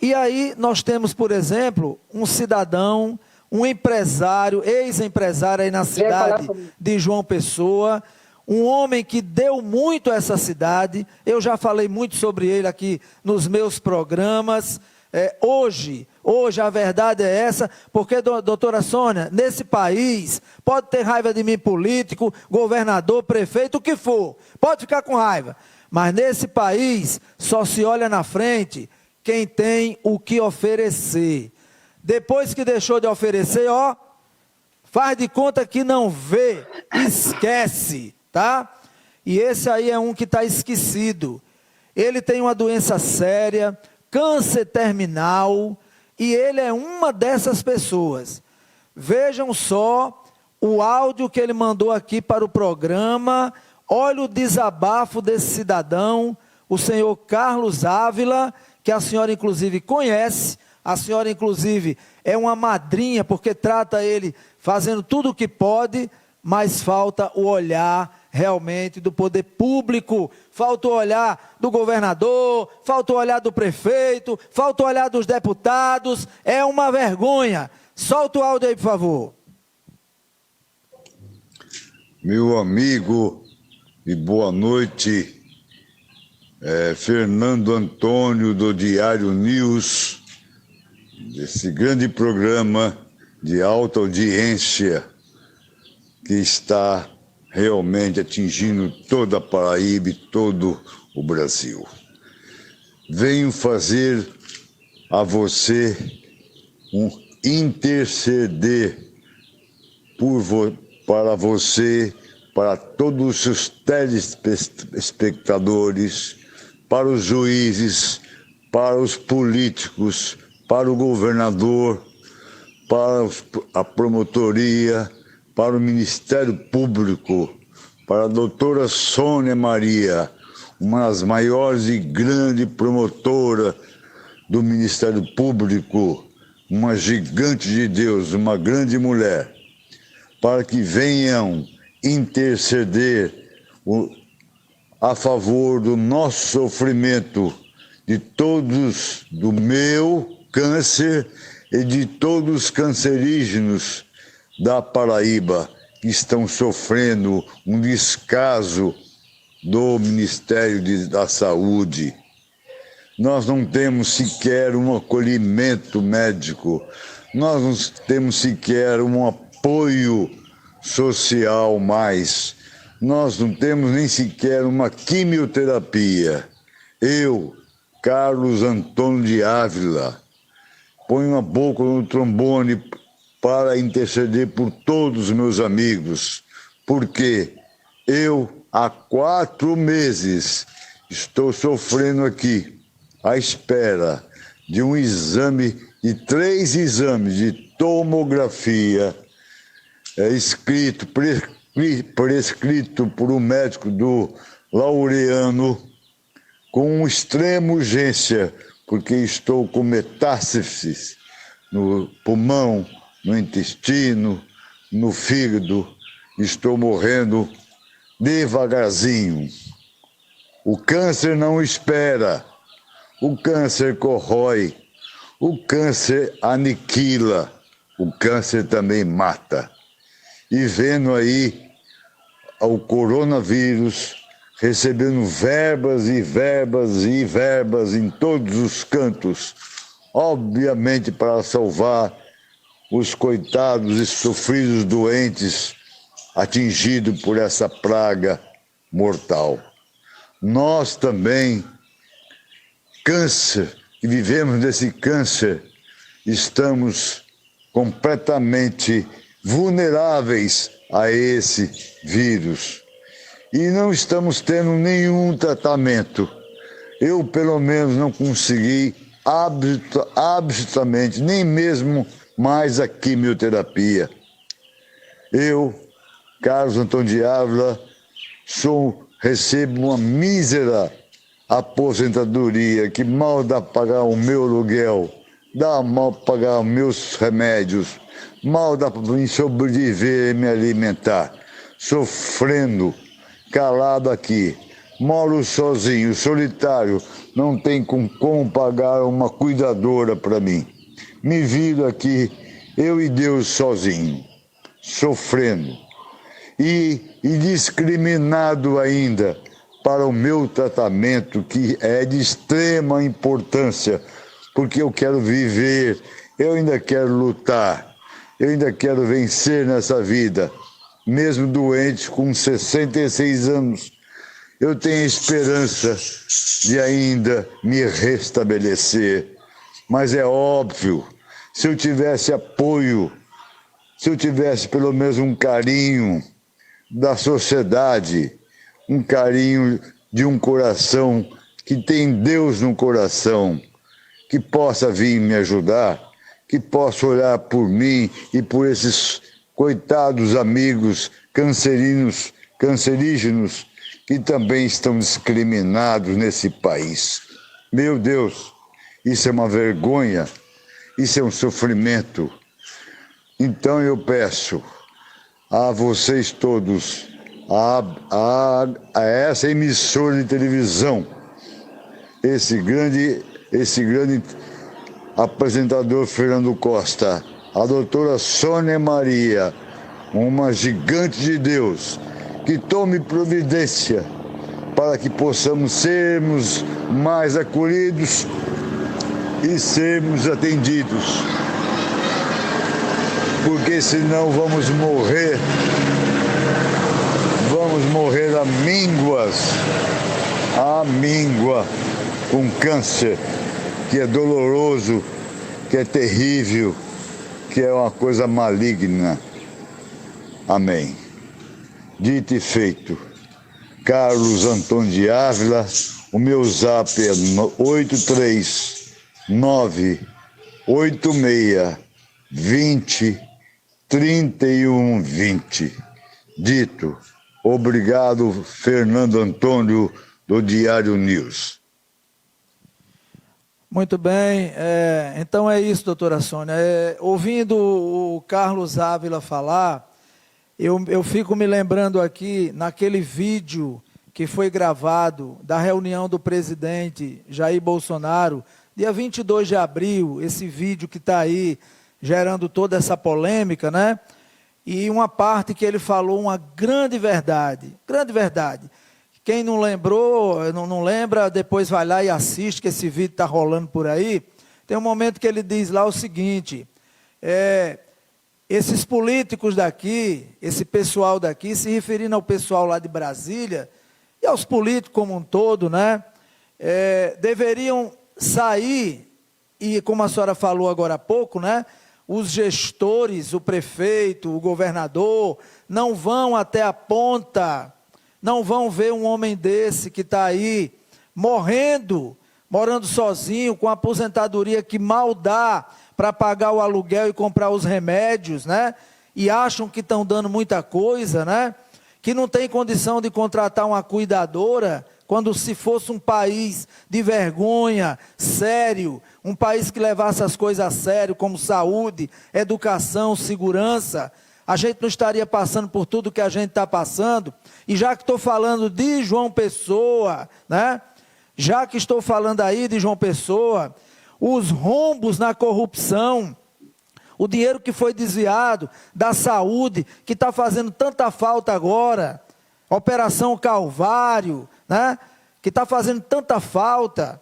E aí nós temos, por exemplo, um cidadão, um empresário, ex-empresário aí na cidade de João Pessoa, um homem que deu muito a essa cidade, eu já falei muito sobre ele aqui nos meus programas. Hoje a verdade é essa, porque, doutora Sônia, nesse país, pode ter raiva de mim político, governador, prefeito, o que for, pode ficar com raiva, mas nesse país só se olha na frente quem tem o que oferecer. Depois que deixou de oferecer, faz de conta que não vê, esquece, tá? E esse aí é um que está esquecido. Ele tem uma doença séria, câncer terminal, e ele é uma dessas pessoas. Vejam só o áudio que ele mandou aqui para o programa, Olha o desabafo desse cidadão, o senhor Carlos Ávila, que a senhora inclusive conhece, a senhora inclusive é uma madrinha, porque trata ele fazendo tudo o que pode, mas falta o olhar realmente do poder público, falta o olhar do governador, falta o olhar do prefeito, falta o olhar dos deputados, é uma vergonha. Solta o áudio aí, por favor. Meu amigo, e boa noite, Fernando Antônio do Diário News, desse grande programa de alta audiência que está realmente atingindo toda a Paraíba e todo o Brasil. Venho fazer a você interceder para você, para todos os seus telespectadores, para os juízes, para os políticos, para o governador, para a promotoria, para o Ministério Público, para a doutora Sônia Maria, uma das maiores e grande promotora do Ministério Público, uma gigante de Deus, uma grande mulher, para que venham interceder a favor do nosso sofrimento, de todos, do meu câncer e de todos os cancerígenos da Paraíba que estão sofrendo um descaso do Ministério da Saúde. Nós não temos sequer um acolhimento médico, nós não temos sequer um apoio social mais, nós não temos nem sequer uma quimioterapia. Eu, Carlos Antônio de Ávila, ponho a boca no trombone para interceder por todos os meus amigos, porque eu, há 4 meses, estou sofrendo aqui, à espera de um exame, de 3 exames de tomografia, prescrito por um médico do Laureano, com extrema urgência, porque estou com metástases no pulmão, no intestino, no fígado, estou morrendo devagarzinho. O câncer não espera, o câncer corrói, o câncer aniquila, o câncer também mata. E vendo aí o coronavírus recebendo verbas e verbas e verbas em todos os cantos, obviamente para salvar os coitados e sofridos doentes atingidos por essa praga mortal. Nós também, câncer, que vivemos desse câncer, estamos completamente vulneráveis a esse vírus. E não estamos tendo nenhum tratamento. Eu, pelo menos, não consegui absolutamente, nem mesmo mais a quimioterapia. Eu, Carlos Antônio de Ávila, recebo uma mísera aposentadoria que mal dá para pagar o meu aluguel, dá mal para pagar os meus remédios, mal dá para me sobreviver e me alimentar, sofrendo, calado aqui, moro sozinho, solitário, não tem como pagar uma cuidadora para mim. Me viro aqui, eu e Deus sozinho, sofrendo. E discriminado ainda para o meu tratamento, que é de extrema importância, porque eu quero viver, eu ainda quero lutar, eu ainda quero vencer nessa vida, mesmo doente com 66 anos. Eu tenho esperança de ainda me restabelecer, mas é óbvio, se eu tivesse apoio, se eu tivesse pelo menos um carinho da sociedade, um carinho de um coração que tem Deus no coração, que possa vir me ajudar, que possa olhar por mim e por esses coitados amigos cancerígenos que também estão discriminados nesse país. Meu Deus, isso é uma vergonha, isso é um sofrimento. Então eu peço a vocês todos, a essa emissora de televisão, esse grande apresentador Fernando Costa, a doutora Sônia Maria, uma gigante de Deus, que tome providência para que possamos sermos mais acolhidos e sermos atendidos. Porque senão vamos morrer à míngua, com câncer, que é doloroso, que é terrível, que é uma coisa maligna. Amém. Dito e feito. Carlos Antônio de Ávila, o meu zap é 83986203120. Dito. Obrigado, Fernando Antônio, do Diário News. Muito bem, então é isso, doutora Sônia. Ouvindo o Carlos Ávila falar, eu fico me lembrando aqui, naquele vídeo que foi gravado da reunião do presidente Jair Bolsonaro, dia 22 de abril, esse vídeo que está aí gerando toda essa polêmica, né? E uma parte que ele falou uma grande verdade. Quem não lembrou, não lembra, depois vai lá e assiste, que esse vídeo está rolando por aí. Tem um momento que ele diz lá o seguinte, esses políticos daqui, esse pessoal daqui, se referindo ao pessoal lá de Brasília, e aos políticos como um todo, né, deveriam sair, e como a senhora falou agora há pouco, né, os gestores, o prefeito, o governador, não vão até a ponta, não vão ver um homem desse que está aí, morando sozinho, com a aposentadoria que mal dá para pagar o aluguel e comprar os remédios, né? E acham que estão dando muita coisa, né? Que não tem condição de contratar uma cuidadora, quando se fosse um país de vergonha, sério, um país que levasse as coisas a sério, como saúde, educação, segurança, a gente não estaria passando por tudo que a gente está passando. E já que estou falando de João Pessoa, né? Já que estou falando aí de João Pessoa, os rombos na corrupção, o dinheiro que foi desviado da saúde, que está fazendo tanta falta agora, Operação Calvário, né? Que está fazendo tanta falta.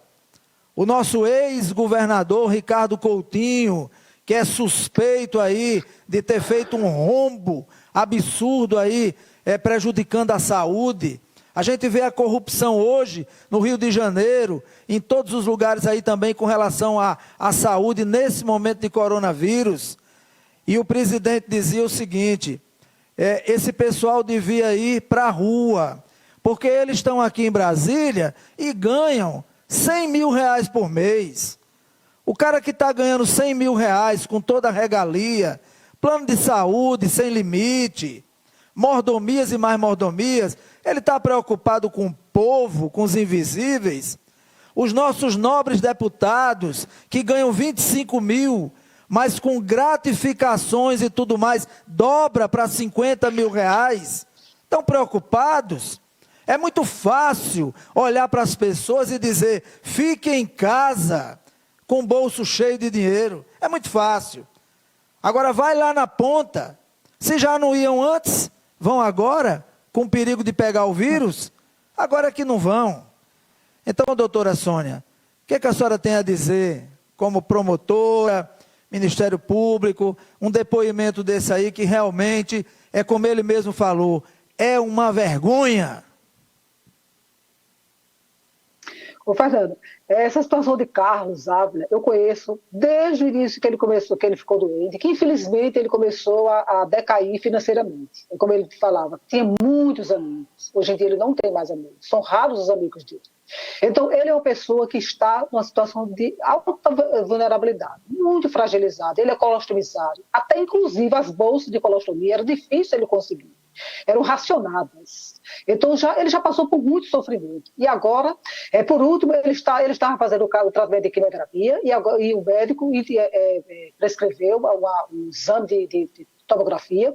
O nosso ex-governador Ricardo Coutinho, que é suspeito aí de ter feito um rombo absurdo aí, prejudicando a saúde. A gente vê a corrupção hoje no Rio de Janeiro, em todos os lugares aí também com relação à saúde nesse momento de coronavírus. E o presidente dizia o seguinte, esse pessoal devia ir para a rua, porque eles estão aqui em Brasília e ganham 100 mil reais por mês. O cara que está ganhando 100 mil reais com toda a regalia, plano de saúde sem limite, mordomias e mais mordomias, ele está preocupado com o povo, com os invisíveis. Os nossos nobres deputados, que ganham 25 mil, mas com gratificações e tudo mais, dobra para 50 mil reais, estão preocupados? É muito fácil olhar para as pessoas e dizer, fique em casa, com o bolso cheio de dinheiro. É muito fácil. Agora vai lá na ponta, se já não iam antes, vão agora, com perigo de pegar o vírus, agora que não vão. Então, doutora Sônia, o que a senhora tem a dizer, como promotora, Ministério Público, um depoimento desse aí que realmente, como ele mesmo falou, é uma vergonha. Ô Fernando, essa situação de Carlos Ávila, eu conheço desde o início que ele ficou doente, que infelizmente ele começou a decair financeiramente. Como ele falava, tinha muitos amigos, hoje em dia ele não tem mais amigos, são raros os amigos dele. Então ele é uma pessoa que está numa situação de alta vulnerabilidade, muito fragilizado, ele é colostomizado, até inclusive as bolsas de colostomia era difícil ele conseguir. eram racionadas. Então, ele já passou por muito sofrimento. E agora, por último, ele estava fazendo o tratamento de quimioterapia e o médico prescreveu um exame de tomografia.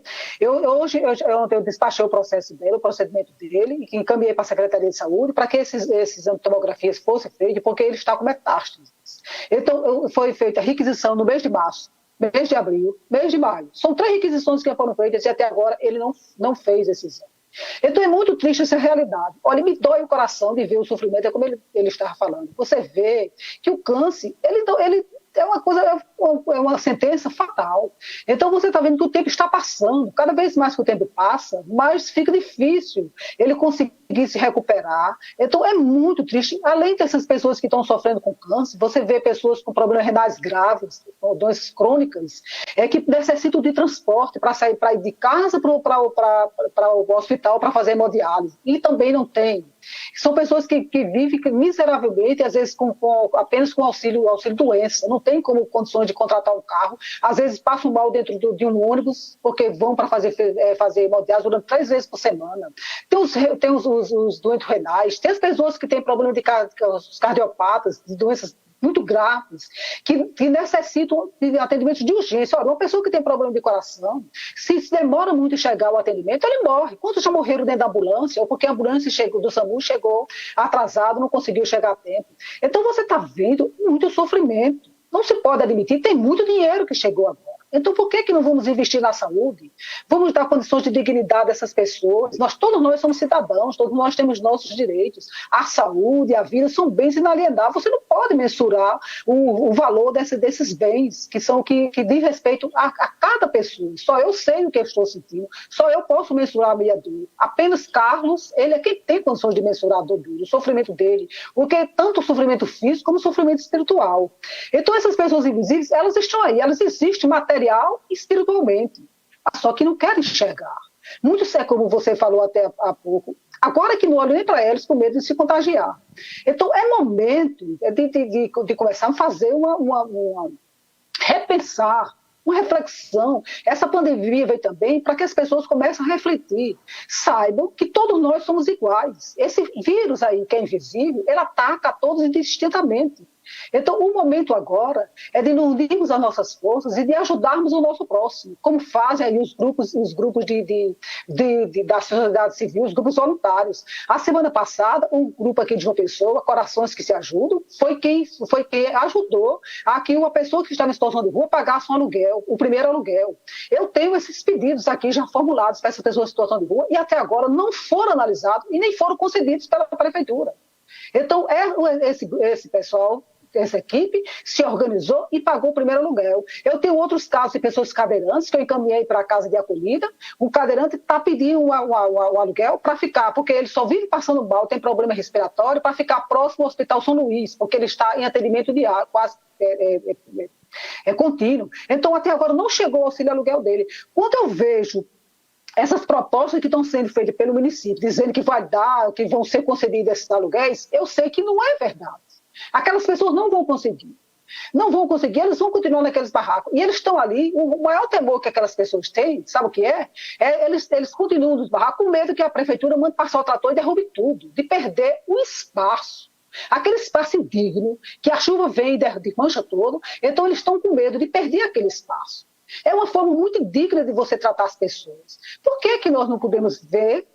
Ontem eu despachei o procedimento dele, e encaminhei para a Secretaria de Saúde para que esse exame de tomografia fosse feito, porque ele está com metástases. Então, foi feita a requisição no mês de março, mês de abril, mês de maio. São 3 requisições que foram feitas e até agora ele não fez esse exame. Então é muito triste essa realidade. Olha, me dói o coração de ver o sofrimento, é como ele estava falando. Você vê que o câncer, ele é uma coisa, é uma sentença fatal. Então você está vendo que o tempo está passando. Cada vez mais que o tempo passa, mais fica difícil ele conseguir se recuperar. Então é muito triste. Além dessas pessoas que estão sofrendo com câncer, você vê pessoas com problemas renais graves, com doenças crônicas, que necessitam de transporte para sair de casa para o hospital para fazer hemodiálise. E também não tem. São pessoas que vivem miseravelmente, às vezes apenas com auxílio doença. Não tem condições de contratar um carro. Às vezes passam mal dentro de um ônibus, porque vão para fazer hemodiálise durante 3 vezes por semana. Tem os doentes renais, tem as pessoas que têm problema os cardiopatas, de doenças muito graves, que necessitam de atendimento de urgência. Olha, uma pessoa que tem problema de coração, se demora muito em chegar o atendimento, ele morre. Quantos já morreram dentro da ambulância, ou porque a ambulância do SAMU chegou atrasado, não conseguiu chegar a tempo. Então você está vendo muito sofrimento. Não se pode admitir, tem muito dinheiro que chegou agora. Então, por que não vamos investir na saúde? Vamos dar condições de dignidade a essas pessoas. Todos nós somos cidadãos, todos nós temos nossos direitos. A saúde, a vida são bens inalienáveis. Você não pode mensurar o valor desses bens, que diz respeito a cada pessoa. Só eu sei o que eu estou sentindo, só eu posso mensurar a minha dor. Apenas Carlos, ele é quem tem condições de mensurar a dor dele, o sofrimento dele, porque é tanto o sofrimento físico como o sofrimento espiritual. Então, essas pessoas invisíveis, elas estão aí, elas existem material e espiritualmente, só que não querem enxergar. Muitos, como você falou até há pouco, agora que não olham nem para eles com medo de se contagiar. Então é momento de começar a fazer repensar, uma reflexão. Essa pandemia veio também para que as pessoas comecem a refletir, saibam que todos nós somos iguais. Esse vírus aí, que é invisível, ele ataca a todos indistintamente. Então, o momento agora é de nos unirmos as nossas forças e de ajudarmos o nosso próximo, como fazem aí os grupos da sociedade civil, os grupos voluntários. A semana passada, um grupo aqui de João Pessoa, Corações que se Ajudam, foi quem ajudou a que uma pessoa que está em situação de rua pagasse um aluguel, o primeiro aluguel. Eu tenho esses pedidos aqui já formulados para essas pessoas em situação de rua e até agora não foram analisados e nem foram concedidos pela prefeitura. Então, esse pessoal, essa equipe se organizou e pagou o primeiro aluguel. Eu tenho outros casos de pessoas cadeirantes que eu encaminhei para a casa de acolhida. O cadeirante está pedindo o aluguel para ficar, porque ele só vive passando mal, tem problema respiratório, para ficar próximo ao Hospital São Luís, porque ele está em atendimento diário, quase contínuo. Então, até agora não chegou o auxílio aluguel dele. Quando eu vejo essas propostas que estão sendo feitas pelo município, dizendo que vai dar, que vão ser concedidos esses aluguéis, eu sei que não é verdade. Aquelas pessoas não vão conseguir. Não vão conseguir, eles vão continuar naqueles barracos. E eles estão ali, o maior temor que aquelas pessoas têm, sabe o que é? Eles continuam nos barracos com medo que a prefeitura mande passar o trator e derrube tudo, de perder o espaço. Aquele espaço indigno, que a chuva vem e mancha todo, então eles estão com medo de perder aquele espaço. É uma forma muito indigna de você tratar as pessoas. Por que nós não podemos ver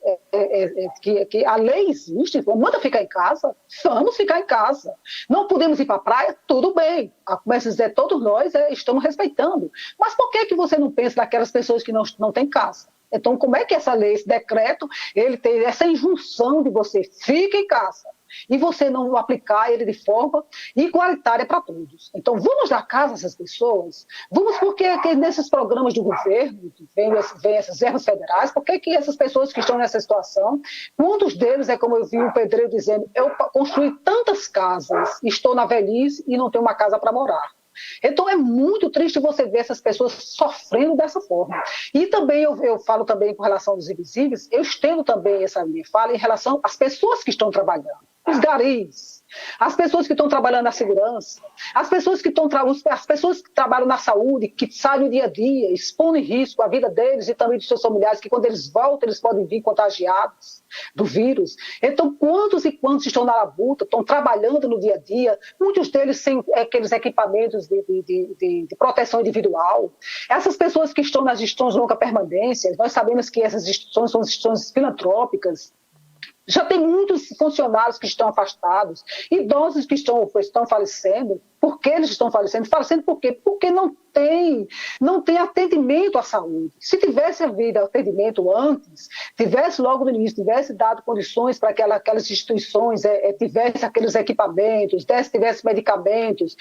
que a lei existe? Manda ficar em casa? Vamos ficar em casa. Não podemos ir para a praia? Tudo bem. Começa a dizer, todos nós estamos respeitando. Mas por que você não pensa naquelas pessoas que não têm casa? Então, como é que essa lei, esse decreto, ele tem essa injunção de você fica em casa e você não aplicar ele de forma igualitária para todos? Então, vamos dar casa a essas pessoas? Vamos, porque nesses programas do governo, vem essas verbas federais, por que essas pessoas que estão nessa situação, muitos deles, como eu vi um pedreiro dizendo, eu construí tantas casas, estou na velhice e não tenho uma casa para morar. Então é muito triste você ver essas pessoas sofrendo dessa forma. E também eu falo também com relação aos invisíveis, eu estendo também essa minha fala em relação às pessoas que estão trabalhando, os garis. as pessoas que estão trabalhando na segurança, as pessoas que trabalham na saúde, que saem no dia a dia, expõem em risco a vida deles e também dos seus familiares, que quando eles voltam, eles podem vir contagiados do vírus. Então, quantos e quantos estão na labuta, estão trabalhando no dia a dia, muitos deles sem aqueles equipamentos de proteção individual. Essas pessoas que estão nas instituições de longa permanência, nós sabemos que essas instituições são instituições filantrópicas. Já tem muitos funcionários que estão afastados, idosos que estão falecendo. Por que eles estão falecendo? Falecendo por quê? Porque não tem atendimento à saúde. Se tivesse havido atendimento antes, tivesse logo no início, tivesse dado condições para que aquelas instituições tivessem aqueles equipamentos, tivesse medicamentos,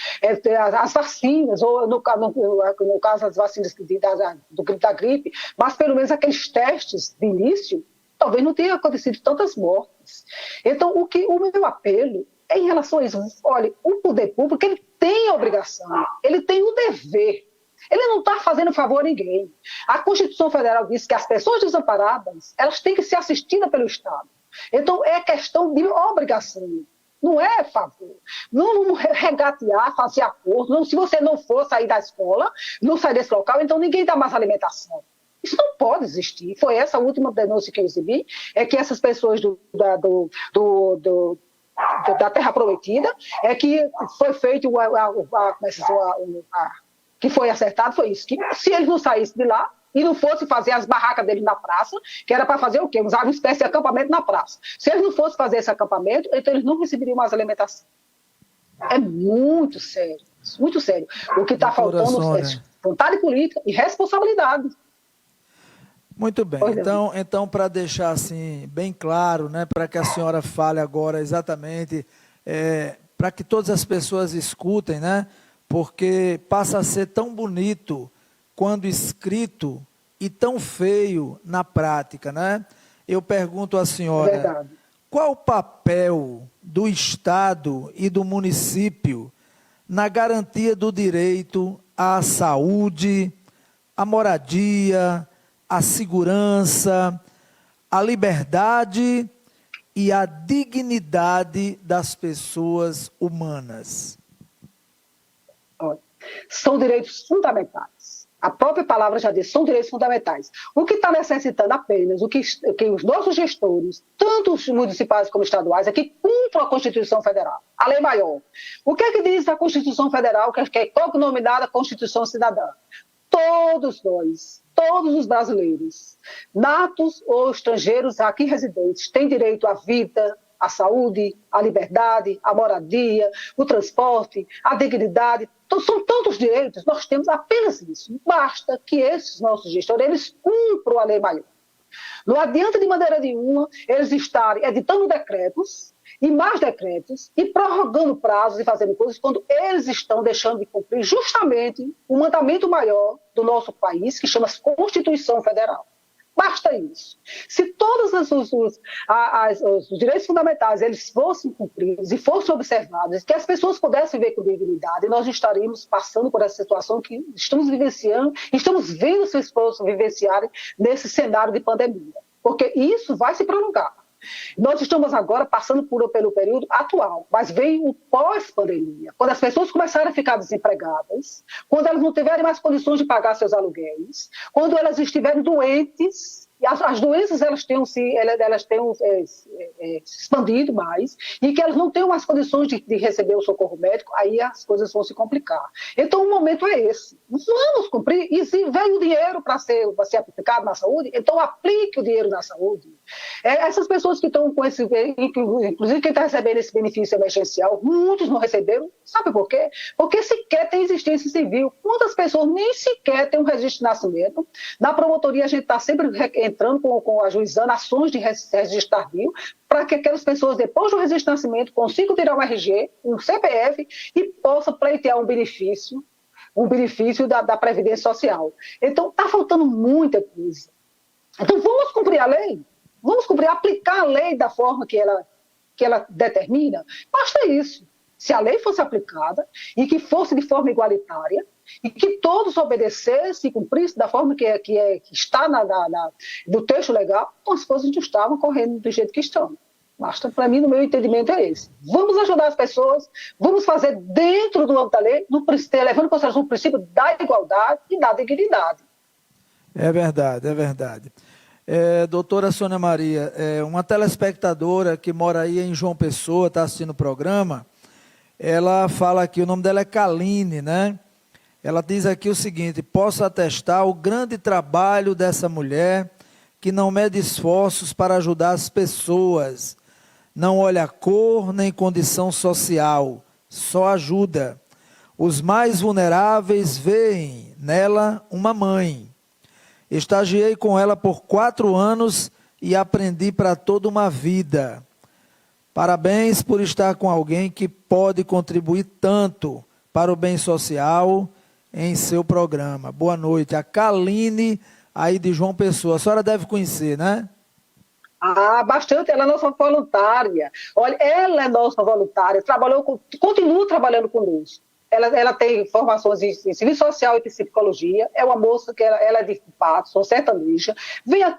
as vacinas, ou no caso as vacinas da gripe, mas pelo menos aqueles testes de início, talvez não tenha acontecido tantas mortes. Então, o meu apelo é em relação a isso. Olha, o poder público, ele tem a obrigação, ele tem o dever. Ele não está fazendo favor a ninguém. A Constituição Federal diz que as pessoas desamparadas, elas têm que ser assistidas pelo Estado. Então, é questão de obrigação. Não é favor. Não regatear, fazer acordo. Não, se você não for sair da escola, não sair desse local, então ninguém dá mais alimentação. Isso não pode existir. Foi essa a última denúncia que eu recebi, é que essas pessoas da Terra Prometida, é que foi feito, que foi acertado, foi isso, que se eles não saíssem de lá e não fossem fazer as barracas deles na praça, que era para fazer o quê? Usar uma espécie de acampamento na praça. Se eles não fossem fazer esse acampamento, então eles não receberiam mais alimentação. É muito sério, muito sério. O que está faltando é vontade política e responsabilidade. Muito bem, então para deixar assim bem claro, né, para que a senhora fale agora exatamente, para que todas as pessoas escutem, né, porque passa a ser tão bonito quando escrito e tão feio na prática, né? Eu pergunto à senhora, qual o papel do Estado e do município na garantia do direito à saúde, à moradia, a segurança, a liberdade e a dignidade das pessoas humanas? São direitos fundamentais. A própria palavra já diz, são direitos fundamentais. O que está necessitando apenas, o que os nossos gestores, tanto os municipais como estaduais, é que cumpram a Constituição Federal, a lei maior. O que é que diz a Constituição Federal, que é cognominada Constituição Cidadã? Todos nós, todos os brasileiros, natos ou estrangeiros aqui residentes, têm direito à vida, à saúde, à liberdade, à moradia, o transporte, à dignidade. Então, são tantos direitos, nós temos apenas isso. Basta que esses nossos gestores, eles cumpram a lei maior. Não adianta de maneira nenhuma eles estarem editando decretos e mais decretos e prorrogando prazos e fazendo coisas quando eles estão deixando de cumprir justamente o mandamento maior do nosso país, que chama-se Constituição Federal. Basta isso. Se todos os direitos fundamentais eles fossem cumpridos e fossem observados, que as pessoas pudessem ver com dignidade, nós estaríamos passando por essa situação que estamos vivenciando, estamos vendo seus esposos vivenciarem nesse cenário de pandemia. Porque isso vai se prolongar. Nós estamos agora passando pelo período atual, mas vem o pós-pandemia, quando as pessoas começarem a ficar desempregadas, quando elas não tiverem mais condições de pagar seus aluguéis, quando elas estiverem doentes, e as doenças elas tenham se expandido mais, e que elas não tenham mais condições de receber o socorro médico, aí as coisas vão se complicar. Então o momento é esse. Vamos cumprir, e se vem o dinheiro para ser aplicado na saúde, então aplique o dinheiro na saúde. Essas pessoas que estão com esse, inclusive quem está recebendo esse benefício emergencial, muitos não receberam, sabe por quê? Porque sequer tem existência civil. Quantas pessoas nem sequer têm um registro de nascimento? Na promotoria a gente está sempre entrando ajuizando ações de registro tardio, para que aquelas pessoas, depois do registro de nascimento, consigam tirar um RG, um CPF e possam pleitear um benefício da Previdência Social. Então, está faltando muita coisa. Então, vamos cumprir a lei? Vamos cumprir, aplicar a lei da forma que ela determina? Basta isso. Se a lei fosse aplicada e que fosse de forma igualitária e que todos obedecessem e cumprissem da forma que está no texto legal, então as coisas não estavam correndo do jeito que estão. Basta, para mim, no meu entendimento, é esse. Vamos ajudar as pessoas, vamos fazer dentro do âmbito da lei, levando em consideração o princípio da igualdade e da dignidade. É verdade, é verdade. Doutora Sônia Maria, uma telespectadora que mora aí em João Pessoa, está assistindo o programa, ela fala aqui, o nome dela é Kaline, né? Ela diz aqui o seguinte: posso atestar o grande trabalho dessa mulher que não mede esforços para ajudar as pessoas, não olha cor nem condição social, só ajuda. Os mais vulneráveis veem nela uma mãe. Estagiei com ela por 4 anos e aprendi para toda uma vida. Parabéns por estar com alguém que pode contribuir tanto para o bem social em seu programa. Boa noite. A Kaline, aí de João Pessoa. A senhora deve conhecer, né? Bastante. Ela é nossa voluntária. Olha, ela é nossa voluntária. Continua trabalhando conosco. Ela tem formações em serviço social e psicologia, é uma moça que ela é de Patos, sou sertaneja,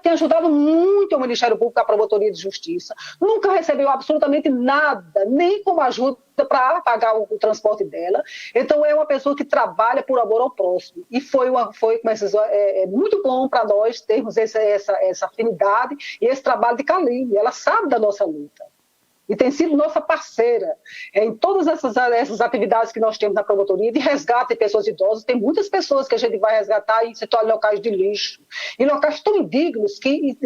tem ajudado muito o Ministério Público, a Promotoria de Justiça, nunca recebeu absolutamente nada, nem como ajuda para pagar o transporte dela. Então é uma pessoa que trabalha por amor ao próximo, e é muito bom para nós termos essa afinidade e esse trabalho de Kaline. Ela sabe da nossa luta e tem sido nossa parceira em todas essas atividades que nós temos na promotoria de resgate de pessoas idosas. Tem muitas pessoas que a gente vai resgatar em locais de lixo, em locais tão indignos que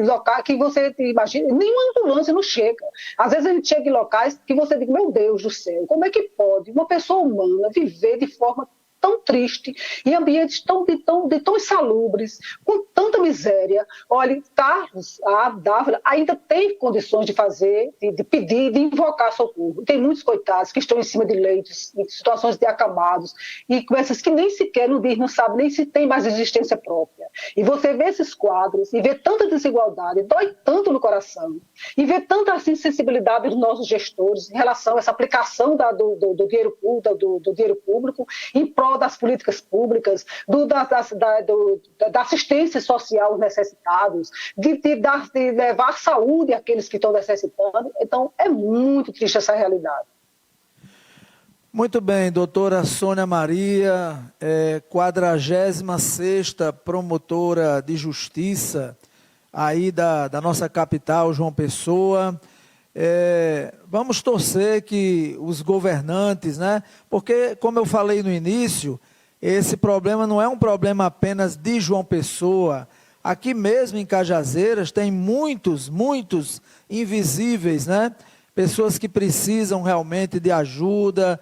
você imagina, nenhuma ambulância não chega. Às vezes a gente chega em locais que você diz: meu Deus do céu, como é que pode uma pessoa humana viver de forma tão triste, em ambientes tão insalubres, com tanta miséria? Olha, Carlos, a Dávila ainda tem condições de fazer, de pedir, de invocar socorro. Tem muitos coitados que estão em cima de leitos, em situações de acamados, e com essas que nem sequer não sabem nem se tem mais existência própria. E você vê esses quadros, e vê tanta desigualdade, dói tanto no coração, e vê tanta insensibilidade dos nossos gestores em relação a essa aplicação do dinheiro público em prol das políticas públicas, da assistência social aos necessitados, de levar saúde àqueles que estão necessitando. Então, é muito triste essa realidade. Muito bem, doutora Sônia Maria, 46ª promotora de justiça aí da nossa capital, João Pessoa. Vamos torcer que os governantes, né? Porque, como eu falei no início, esse problema não é um problema apenas de João Pessoa. Aqui mesmo em Cajazeiras tem muitos invisíveis, né? Pessoas que precisam realmente de ajuda,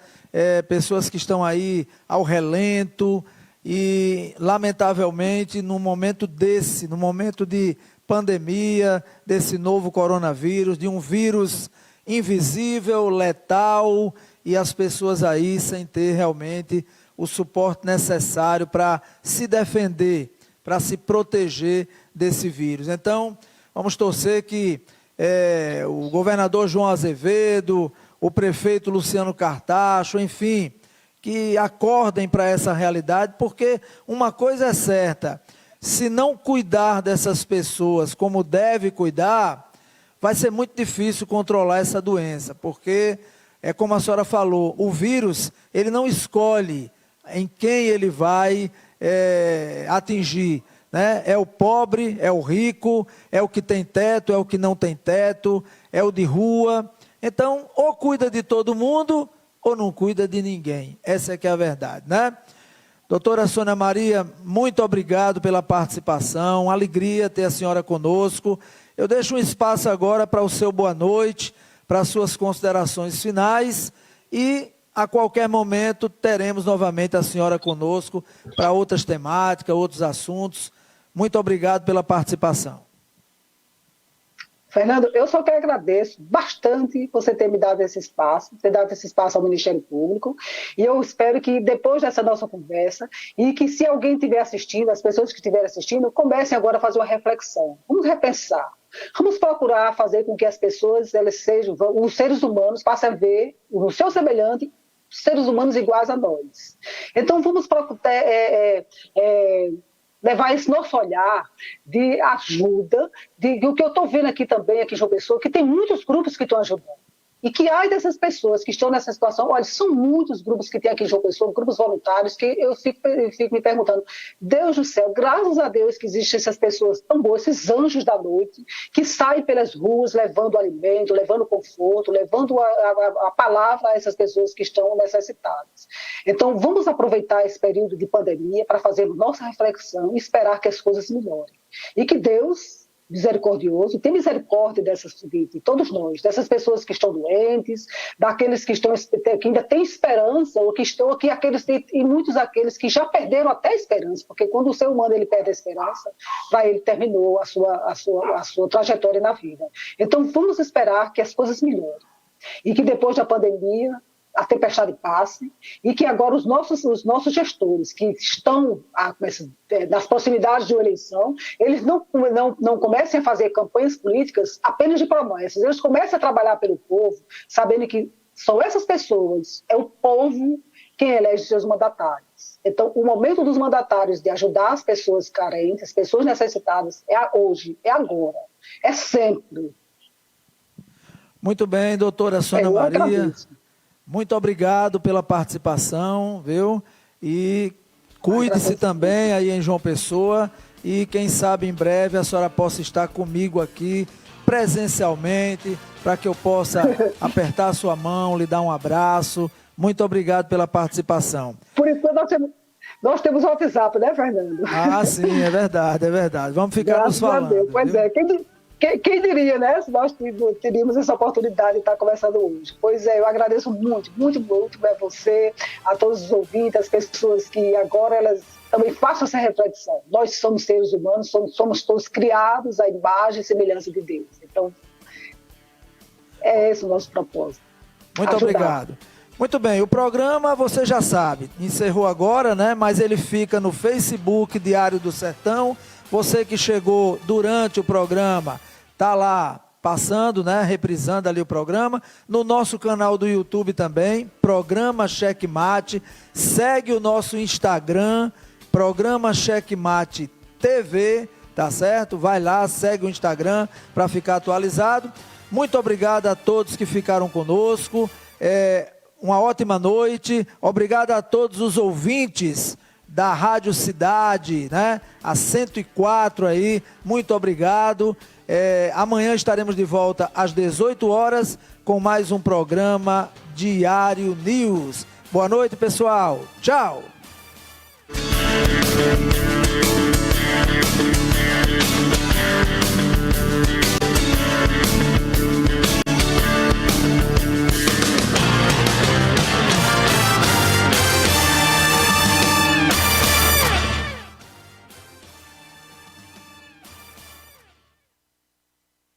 pessoas que estão aí ao relento e, lamentavelmente, no momento de pandemia, desse novo coronavírus, de um vírus invisível, letal, e as pessoas aí sem ter realmente o suporte necessário para se defender, para se proteger desse vírus. Então, vamos torcer que o governador João Azevedo, o prefeito Luciano Cartacho, enfim, que acordem para essa realidade, porque uma coisa é certa: se não cuidar dessas pessoas como deve cuidar, vai ser muito difícil controlar essa doença, porque, como a senhora falou, o vírus, ele não escolhe em quem ele vai atingir, né? É o pobre, é o rico, é o que tem teto, é o que não tem teto, é o de rua. Então, ou cuida de todo mundo, ou não cuida de ninguém. Essa é que é a verdade, né? Doutora Sônia Maria, muito obrigado pela participação, alegria ter a senhora conosco. Eu deixo um espaço agora para o seu boa noite, para as suas considerações finais, e a qualquer momento teremos novamente a senhora conosco para outras temáticas, outros assuntos. Muito obrigado pela participação. Fernando, eu só que agradeço bastante você ter me dado esse espaço, ao Ministério Público, e eu espero que depois dessa nossa conversa, e que se alguém estiver assistindo, as pessoas que estiverem assistindo, comecem agora a fazer uma reflexão. Vamos repensar. Vamos procurar fazer com que as pessoas, os seres humanos, passem a ver o seu semelhante, seres humanos iguais a nós. Então, vamos procurar levar esse nosso olhar de ajuda, o que eu estou vendo aqui também, aqui em João Pessoa, que tem muitos grupos que estão ajudando. E que ai dessas pessoas que estão nessa situação, olha, são muitos grupos que tem aqui em João Pessoa, grupos voluntários, que eu fico me perguntando, Deus do céu, graças a Deus que existem essas pessoas tão boas, esses anjos da noite, que saem pelas ruas levando alimento, levando conforto, levando a palavra a essas pessoas que estão necessitadas. Então, vamos aproveitar esse período de pandemia para fazer nossa reflexão e esperar que as coisas melhorem. E que Deus, misericordioso, tem misericórdia de todos nós, dessas pessoas que estão doentes, daqueles que ainda têm esperança, ou que estão aqui, e muitos aqueles que já perderam até a esperança, porque quando o ser humano ele perde a esperança, ele terminou a sua trajetória na vida. Então vamos esperar que as coisas melhorem e que depois da pandemia a tempestade passe, e que agora os nossos gestores que estão nas proximidades de uma eleição, eles não comecem a fazer campanhas políticas apenas de promessas, eles comecem a trabalhar pelo povo, sabendo que são essas pessoas, é o povo quem elege seus mandatários. Então, o momento dos mandatários de ajudar as pessoas carentes, as pessoas necessitadas, é hoje, é agora, é sempre. Muito bem, doutora Sônia Maria. Muito obrigado pela participação, viu? E cuide-se também aí em João Pessoa e quem sabe em breve a senhora possa estar comigo aqui presencialmente para que eu possa apertar a sua mão, lhe dar um abraço. Muito obrigado pela participação. Por enquanto nós temos o WhatsApp, né, Fernando? Ah, sim, é verdade, é verdade. Vamos ficar nos falando. Graças a Deus, pois viu? Quem diria, né, se nós teríamos essa oportunidade de estar conversando hoje. Pois é, eu agradeço muito a você, a todos os ouvintes, as pessoas que agora elas também façam essa reflexão. Nós somos seres humanos, somos todos criados à imagem e semelhança de Deus. Então, é esse o nosso propósito. Muito obrigado. Muito bem, o programa, você já sabe, encerrou agora, né, mas ele fica no Facebook Diário do Sertão. Você que chegou durante o programa, tá lá passando, né, reprisando ali o programa, no nosso canal do YouTube também, Programa Checkmate, segue o nosso Instagram, Programa Checkmate TV, tá certo? Vai lá, segue o Instagram para ficar atualizado. Muito obrigado a todos que ficaram conosco, uma ótima noite, obrigado a todos os ouvintes da Rádio Cidade, né? A 104 aí, muito obrigado. Amanhã estaremos de volta às 18 horas com mais um programa Diário News. Boa noite, pessoal. Tchau.